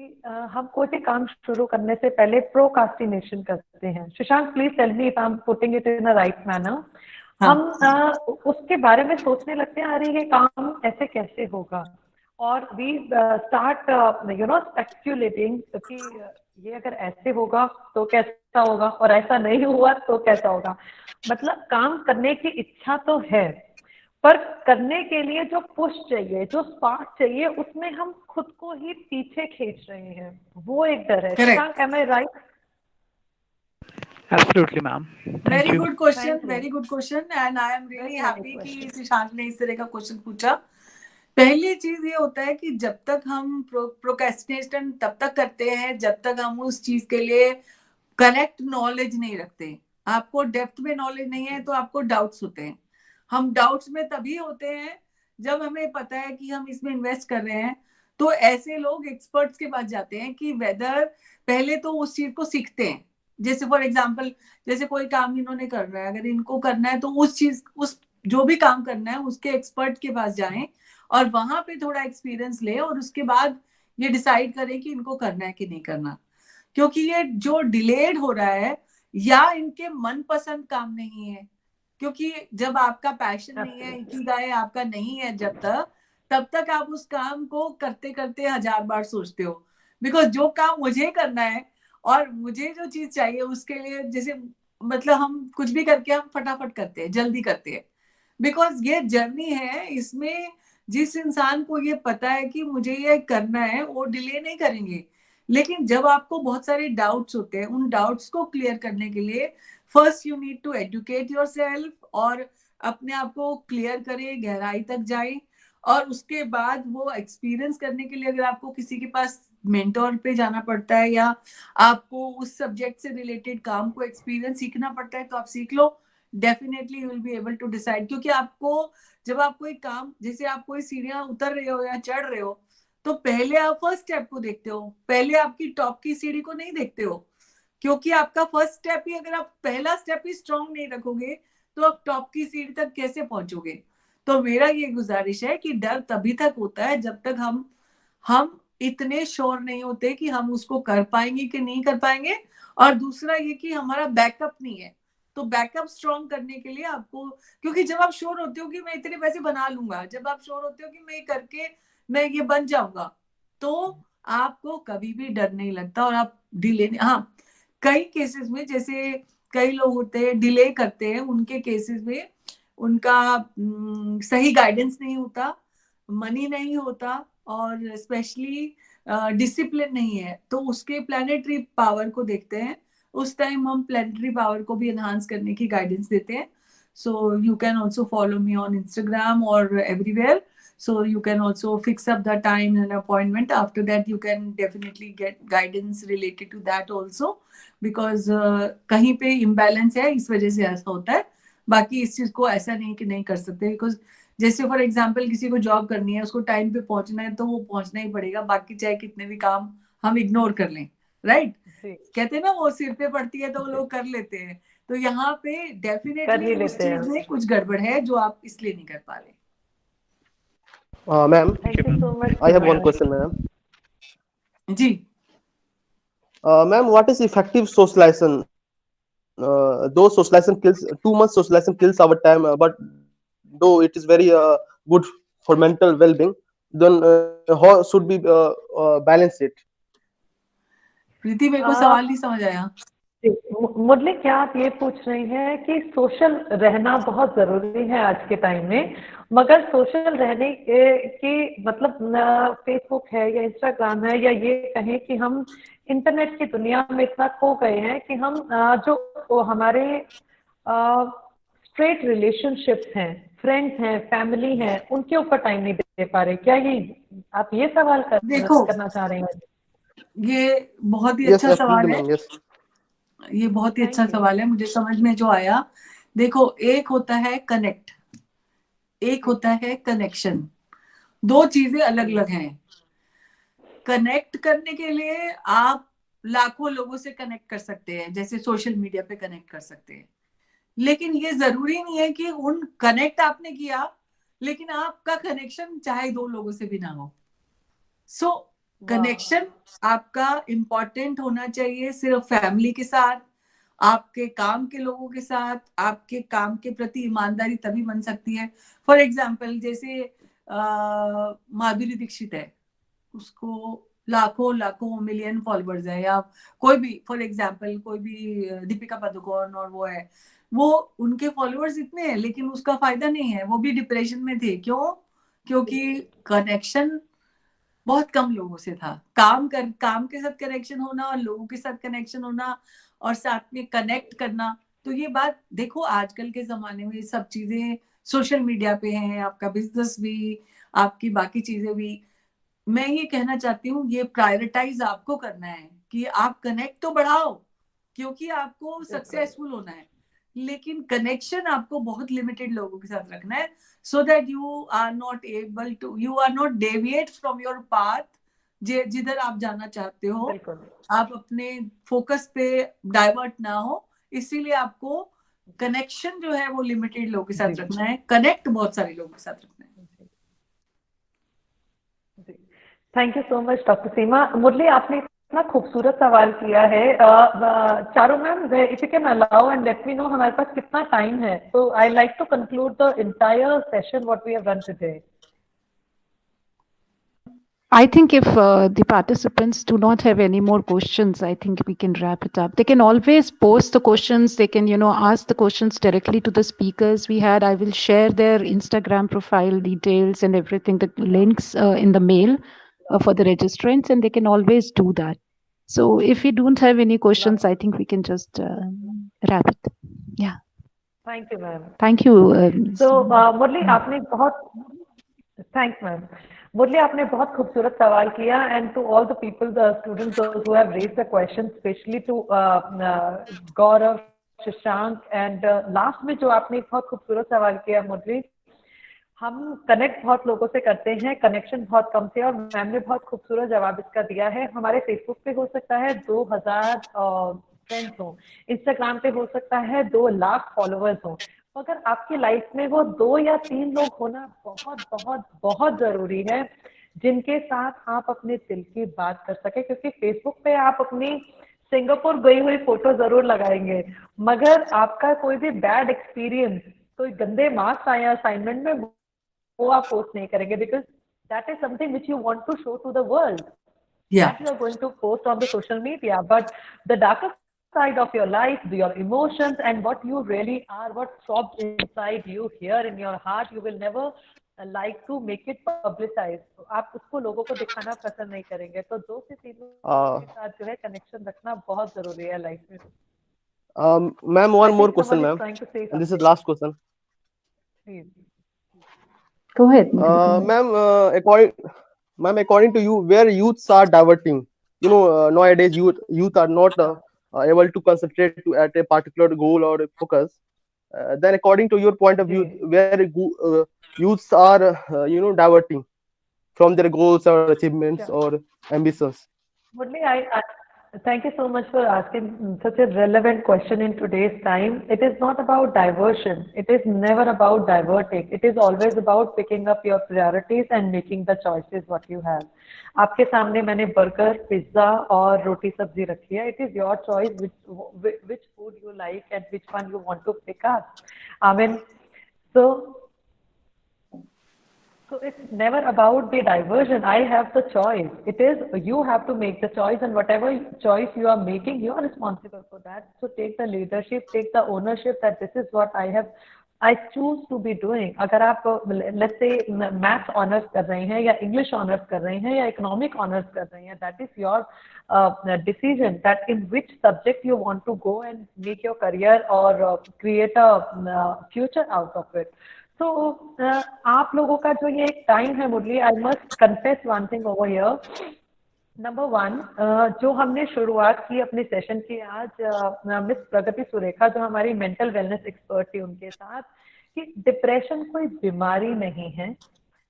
हम कोई भी काम शुरू करने से पहले procrastination करते हैं. Shashank, please tell me if I am putting it in a right manner. हम उसके बारे में सोचने लगते हैं, अरे ये काम ऐसे कैसे होगा, और वी स्टार्ट स्पेक्युलेटिंग कि ये अगर ऐसे होगा तो कैसा होगा, और ऐसा नहीं हुआ तो कैसा होगा. मतलब काम करने की इच्छा तो है, पर करने के लिए जो पुश चाहिए, जो स्पार्क चाहिए, उसमें हम खुद को ही पीछे खींच रहे हैं. वो एक डर है. Shashank, am I right? Absolutely, ma'am. Thank very you. Good question, Thank you. Very good question, and I am really Very happy nice कि question. शशांक ने इस तरह का क्वेश्चन पूछा. पहली चीज ये होता है कि जब तक हम प्रोक्रेस्टिनेशन तब तक करते हैं जब तक हम उस चीज के लिए करेक्ट नॉलेज नहीं रखते. आपको डेप्थ में नॉलेज नहीं है तो आपको डाउट्स होते हैं. हम डाउट्स में तभी होते हैं जब हमें पता है कि हम इसमें इन्वेस्ट कर रहे हैं. तो ऐसे लोग एक्सपर्ट्स के पास जाते हैं कि वेदर पहले तो उस चीज को सीखते हैं. जैसे फॉर एग्जांपल, जैसे कोई काम इन्होंने करना है, अगर इनको करना है तो उस चीज, उस जो भी काम करना है उसके एक्सपर्ट के पास जाएं और वहां पे थोड़ा एक्सपीरियंस ले, और उसके बाद ये डिसाइड करें कि इनको करना है कि नहीं करना. क्योंकि ये जो डिलेड हो रहा है या इनके मनपसंद काम नहीं है. क्योंकि जब आपका पैशन नहीं है, इकिगाई आपका नहीं है, जब तक तब तक आप उस काम को करते करते 1000 बार सोचते हो. बिकॉज जो काम मुझे करना है और मुझे जो चीज चाहिए उसके लिए, जैसे मतलब हम कुछ भी करके हम फटाफट करते हैं, जल्दी करते हैं. बिकॉज ये जर्नी है, इसमें जिस इंसान को ये पता है कि मुझे ये करना है वो डिले नहीं करेंगे. लेकिन जब आपको बहुत सारे डाउट्स होते हैं, उन डाउट्स को क्लियर करने के लिए first you need to educate yourself, और अपने आप को क्लियर करें, गहराई तक जाए, और उसके बाद वो एक्सपीरियंस करने के लिए अगर आपको किसी के पास मेंटोर पे जाना पड़ता है या आपको उस सब्जेक्ट से रिलेटेड काम को एक्सपीरियंस सीखना पड़ता है तो आप सीख लो. Definitely you will be able to decide. क्योंकि आपको जब आप कोई काम, जैसे आप कोई सीढ़ियां उतर रहे हो या चढ़ रहे हो, तो पहले आप फर्स्ट स्टेप को देखते हो, पहले आपकी टॉप की सीढ़ी को नहीं देखते हो. क्योंकि आपका फर्स्ट स्टेप ही, अगर आप पहला स्टेप ही स्ट्रॉन्ग नहीं रखोगे तो आप टॉप की सीढ़ी तक कैसे पहुंचोगे. तो मेरा ये गुजारिश है कि डर तभी तक होता है जब तक हम इतने श्योर नहीं होते कि हम उसको कर पाएंगे कि नहीं कर पाएंगे. और दूसरा ये कि हमारा बैकअप नहीं है. तो बैकअप स्ट्रॉन्ग करने के लिए आपको, क्योंकि जब आप श्योर होते हो कि मैं इतने पैसे बना लूंगा, जब आप श्योर होते हो कि मैं करके मैं ये बन जाऊंगा, तो आपको कभी भी डर नहीं लगता और आप डिले नहीं. हाँ, कई केसेस में जैसे कई लोग होते हैं डिले करते हैं, उनके केसेस में उनका सही गाइडेंस नहीं होता, मनी नहीं होता, और स्पेशली डिसिप्लिन नहीं है. तो उसके प्लानिटरी पावर को देखते हैं. उस टाइम हम प्लानिटरी पावर को भी एनहांस करने की गाइडेंस देते हैं. So you can also follow me on Instagram और everywhere. So you can also fix up the time and appointment. After that, you can definitely get guidance related to that also, because कहीं पे imbalance है, इस वजह से ऐसा होता है. बाकी इस चीज को ऐसा नहीं कि नहीं कर सकते, बिकॉज जैसे फॉर एग्जाम्पल किसी को जॉब करनी है, उसको टाइम पे पहुंचना है तो वो पहुंचना ही पड़ेगा, बाकी चाहे कितने भी काम हम इग्नोर कर लें. राइट, कहते हैं ना वो सिर पे पड़ती है तो लोग कर लेते हैं. तो यहाँ पे डेफिनेटली उस चीज में कुछ गड़बड़ है जो आप इसलिए नहीं कर पा रहे. Ma'am, Thank you so much. I have one question, ma'am. Ji. Ma'am, what is effective socialization? Though socialization kills, too much socialization kills our time, but though it is very good for mental well-being, then how should we balance it? प्रीति, मेरे को सवाल नहीं समझ आया. मुरली, क्या आप ये पूछ रही हैं कि सोशल रहना बहुत जरूरी है आज के टाइम में, मगर सोशल रहने की मतलब फेसबुक है या इंस्टाग्राम है, या ये कहें कि हम इंटरनेट की दुनिया में इतना खो गए हैं कि हम जो हमारे स्ट्रेट रिलेशनशिप्स हैं, फ्रेंड्स हैं, फैमिली हैं, उनके ऊपर टाइम नहीं दे पा रहे. क्या ये आप ये सवाल करना चाह रहे हैं? ये बहुत ही अच्छा सवाल है. Yes. ये बहुत ही अच्छा सवाल है. मुझे समझ में जो आया, देखो, एक होता है कनेक्ट, एक होता है कनेक्शन। दो चीजें अलग अलग हैं। कनेक्ट करने के लिए आप लाखों लोगों से कनेक्ट कर सकते हैं, जैसे सोशल मीडिया पे कनेक्ट कर सकते हैं, लेकिन ये जरूरी नहीं है कि उन कनेक्ट आपने किया लेकिन आपका कनेक्शन चाहे दो लोगों से भी ना हो। सो कनेक्शन आपका इम्पोर्टेंट होना चाहिए सिर्फ फैमिली के साथ, आपके काम के लोगों के साथ। आपके काम के प्रति ईमानदारी तभी बन सकती है। फॉर एग्जाम्पल जैसे माधुरी दीक्षित है, उसको लाखों लाखों मिलियन फॉलोअर्स है, या कोई भी फॉर एग्जाम्पल कोई भी दीपिका पादुकोण और वो है, वो उनके फॉलोअर्स इतने हैं लेकिन उसका फायदा नहीं है, वो भी डिप्रेशन में थे। क्यों? क्योंकि कनेक्शन बहुत कम लोगों से था। काम के साथ कनेक्शन होना और लोगों के साथ कनेक्शन होना और साथ में कनेक्ट करना, तो ये बात देखो आजकल के जमाने में ये सब चीजें सोशल मीडिया पे हैं, आपका बिजनेस भी, आपकी बाकी चीजें भी। मैं ये कहना चाहती हूँ ये प्रायोरिटाइज आपको करना है कि आप कनेक्ट तो बढ़ाओ क्योंकि आपको सक्सेसफुल होना है, लेकिन कनेक्शन आपको बहुत लिमिटेड लोगों के साथ रखना है, so that you are not deviate from your path, जिधर आप जाना चाहते हो आप अपने फोकस पे डाइवर्ट ना हो। इसीलिए आपको कनेक्शन जो है वो लिमिटेड लोगों के साथ रखना है, कनेक्ट बहुत सारे लोगों के साथ रखना है। Thank you so much doctor Seema. Murli, आपने इतना खूबसूरत सवाल किया है। चारों ma'am, if you can allow and let me know हमारे पास कितना टाइम है, तो I like to conclude the entire session what we have run today. I think if the participants do not have any more questions, I think we can wrap it up. They can always post the questions. They can, ask the questions directly to the speakers we had. I will share their Instagram profile details and everything, the links in the mail for the registrants, and they can always do that. So if you don't have any questions, I think we can just wrap it. Yeah. Thank you, ma'am. Thank you. So, मुरली, आपने बहुत thanks ma'am. मुरली, आपने बहुत खूबसूरत सवाल किया, and to all the people, the students who have raised the question, specially to Gaurav, Shashank, and last में जो आपने बहुत खूबसूरत सवाल किया मुरली, हम कनेक्ट बहुत लोगों से करते हैं, कनेक्शन बहुत कम से, और मैम ने बहुत खूबसूरत जवाब इसका दिया है। हमारे फेसबुक पे हो सकता है 2000 फ्रेंड्स हो, इंस्टाग्राम पे हो सकता है 2 लाख फॉलोअर्स हो, अगर आपकी लाइफ में वो 2 या 3 लोग होना बहुत बहुत बहुत जरूरी है जिनके साथ आप अपने दिल की बात कर सके। क्योंकि फेसबुक पे आप अपनी सिंगापुर गई हुई फोटो जरूर लगाएंगे, मगर आपका कोई भी बैड एक्सपीरियंस, कोई गंदे मार्क्स आए असाइनमेंट में, वो आप पोस्ट नहीं करेंगे, because that is something which you want to show to the world, that you are going to post on the social media. But the darker side of your life, your emotions, and what you really are, what sobs inside you here in your heart, you will never like to make it publicized. तो आप उसको लोगों को दिखाना पसंद नहीं करेंगे। तो 2 से 3 लोगों के साथ जो है कनेक्शन रखना बहुत जरूरी है लाइफ में। Ma'am, one more question, ma'am. And this is the last question. Go ahead. Ma'am, according to you, where youths are diverting? Nowadays youth are not able to concentrate at a particular goal or focus. Then, according to your point of view, where youths are, diverting from their goals or achievements or ambitions? Murli, I thank you so much for asking such a relevant question in today's time. It is not about diversion. It is never about diverting. It is always about picking up your priorities and making the choices what you have. आपके सामने मैंने burger, pizza और रोटी सब्जी रखी है. It is your choice which food you like and which one you want to pick up. I mean, so it's never about the diversion. I have the choice. It is you have to make the choice, and whatever choice you are making, you are responsible for that. So take the leadership, take the ownership that this is what I choose to be doing. अगर आप let's say maths honors कर रहे हैं या English honors कर रहे हैं या economic honors कर रहे हैं, that is your decision that in which subject you want to go and make your career or create a future out of it. तो आप लोगों का जो ये एक टाइम है Murli, I must confess one thing over here. Number 1, जो हमने शुरुआत की अपने सेशन की आज मिस प्रगति सुरेखा, जो हमारी मेंटल वेलनेस एक्सपर्ट थी, उनके साथ कि डिप्रेशन कोई बीमारी नहीं है,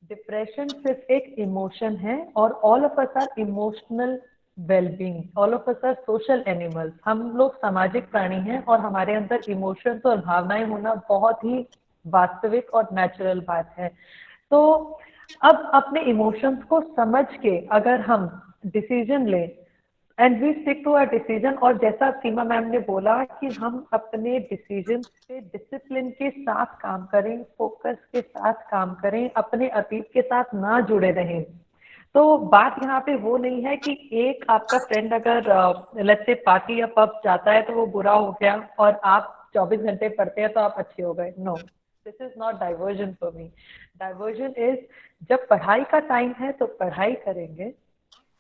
डिप्रेशन सिर्फ एक इमोशन है, और all of us are emotional wellbeing, all of us are social animals, हम लोग सामाजिक प्राणी हैं और हमारे अंदर इमोशंस और भावनाएं होना बहुत ही वास्तविक और नेचुरल बात है। तो अब अपने इमोशंस को समझ के अगर हम डिसीजन लें and we stick to a decision, और जैसा सीमा मैम ने बोला कि हम अपने डिसीजन पे डिसिप्लिन के साथ काम करें, फोकस के साथ काम करें, अपने अतीत के साथ ना जुड़े रहें। तो बात यहाँ पे वो नहीं है कि एक आपका फ्रेंड अगर लेट्स से पार्टी या पब जाता है तो वो बुरा हो गया, और आप 24 घंटे पढ़ते हैं तो आप अच्छे हो गए। No, this is not diversion for me. Diversion is जब पढ़ाई का टाइम है तो पढ़ाई करेंगे,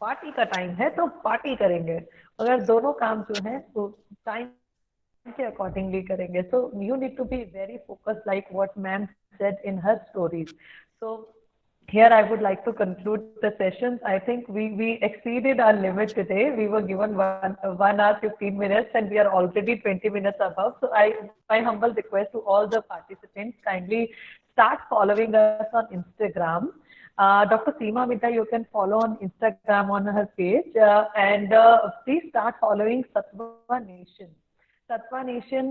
पार्टी का टाइम है तो पार्टी करेंगे, अगर दोनों काम जो है तो टाइम के अकॉर्डिंगली करेंगे। So you need to be very focused like what ma'am said in her stories. So here I would like to conclude the sessions. I think we exceeded our limit today. We were given 1 hour 15 minutes and we are already 20 minutes above. So my humble request to all the participants, kindly start following us on Instagram. Dr. Seema Midha, you can follow on Instagram on her page, and please start following Sattva Nation. Sattva Nation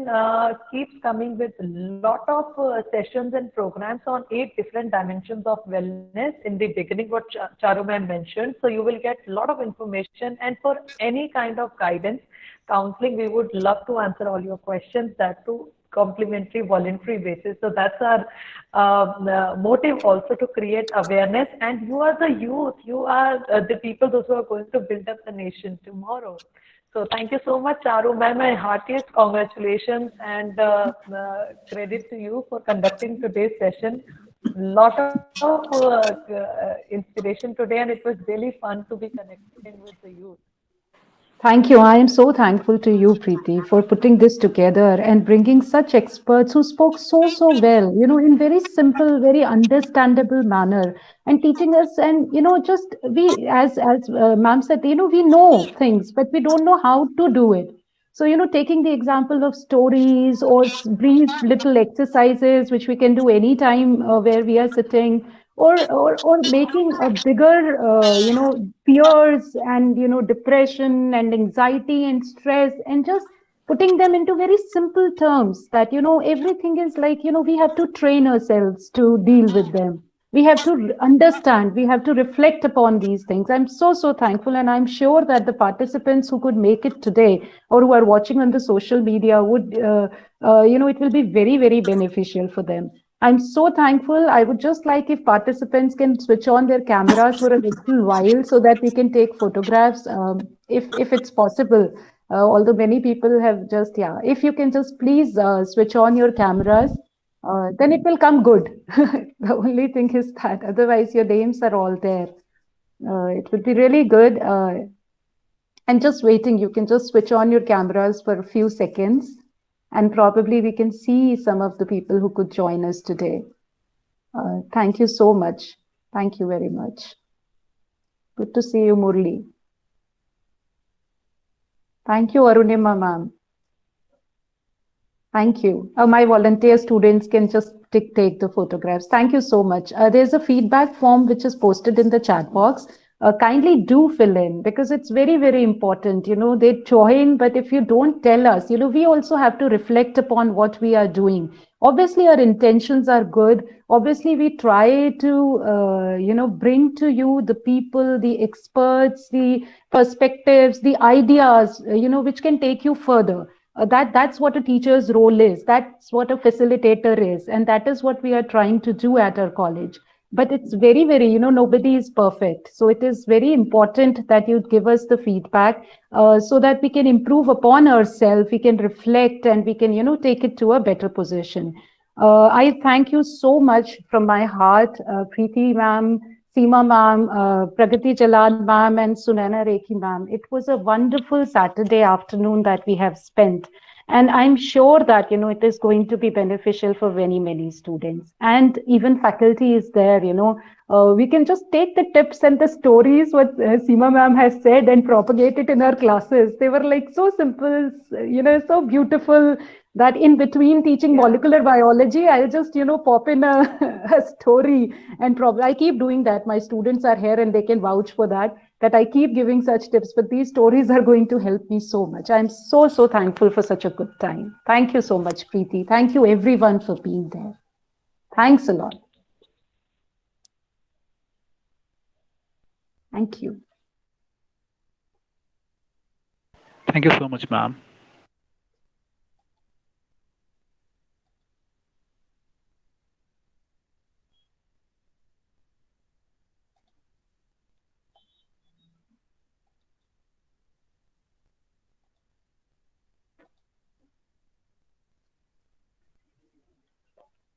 keeps coming with a lot of sessions and programs on 8 different dimensions of wellness. In the beginning, what Charu ma'am mentioned, so you will get a lot of information, and for any kind of guidance, counseling, we would love to answer all your questions, that too complimentary, voluntary basis. So that's our motive also, to create awareness. And you are the youth, you are the people, those who are going to build up the nation tomorrow. So thank you so much, Charu ma'am. My heartiest congratulations and credit to you for conducting today's session. Lot of inspiration today, and it was really fun to be connecting with the youth. Thank you. I am so thankful to you, Preeti, for putting this together and bringing such experts who spoke so well, in very simple, very understandable manner, and teaching us. And, just we, as ma'am said, we know things, but we don't know how to do it. So, taking the example of stories or brief little exercises, which we can do anytime where we are sitting, or making a bigger, fears and, depression and anxiety and stress, and just putting them into very simple terms that, everything is like, we have to train ourselves to deal with them. We have to understand, we have to reflect upon these things. I'm so thankful, and I'm sure that the participants who could make it today or who are watching on the social media would, it will be very, very beneficial for them. I'm so thankful. I would just like if participants can switch on their cameras for a little while so that we can take photographs, if it's possible. Although many people have just, if you can just please switch on your cameras, then it will come good. The only thing is that otherwise your names are all there. It would be really good. And just waiting, you can just switch on your cameras for a few seconds, and probably we can see some of the people who could join us today. Thank you so much. Thank you very much. Good to see you, Murli. Thank you, Arunima ma'am. Thank you. My volunteer students can just take the photographs. Thank you so much. There's a feedback form which is posted in the chat box. Kindly do fill in, because it's very, very important. They join, but if you don't tell us, we also have to reflect upon what we are doing. Obviously, our intentions are good. Obviously, we try to, bring to you the people, the experts, the perspectives, the ideas, which can take you further. That's what a teacher's role is. That's what a facilitator is. And that is what we are trying to do at our college. But it's very, very, nobody is perfect. So it is very important that you give us the feedback so that we can improve upon ourselves, we can reflect, and we can, take it to a better position. I thank you so much from my heart, Preeti ma'am, Seema ma'am, Pragati Jalal ma'am, and Sunaina Rekhi ma'am. It was a wonderful Saturday afternoon that we have spent. And I'm sure that, it is going to be beneficial for many, many students. And even faculty is there, we can just take the tips and the stories what Seema ma'am has said and propagate it in our classes. They were like so simple, so beautiful that in between teaching molecular biology, I'll just, pop in a story and probably I keep doing that. My students are here and they can vouch for that I keep giving such tips, but these stories are going to help me so much. I'm so, so thankful for such a good time. Thank you so much, Preeti. Thank you everyone for being there. Thanks a lot. Thank you. Thank you so much, ma'am.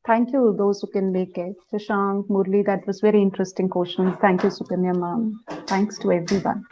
Thank you, those who can make it. Shashank, Murli, that was very interesting questions. Thank you, Sukanya ma'am. Thanks to everyone.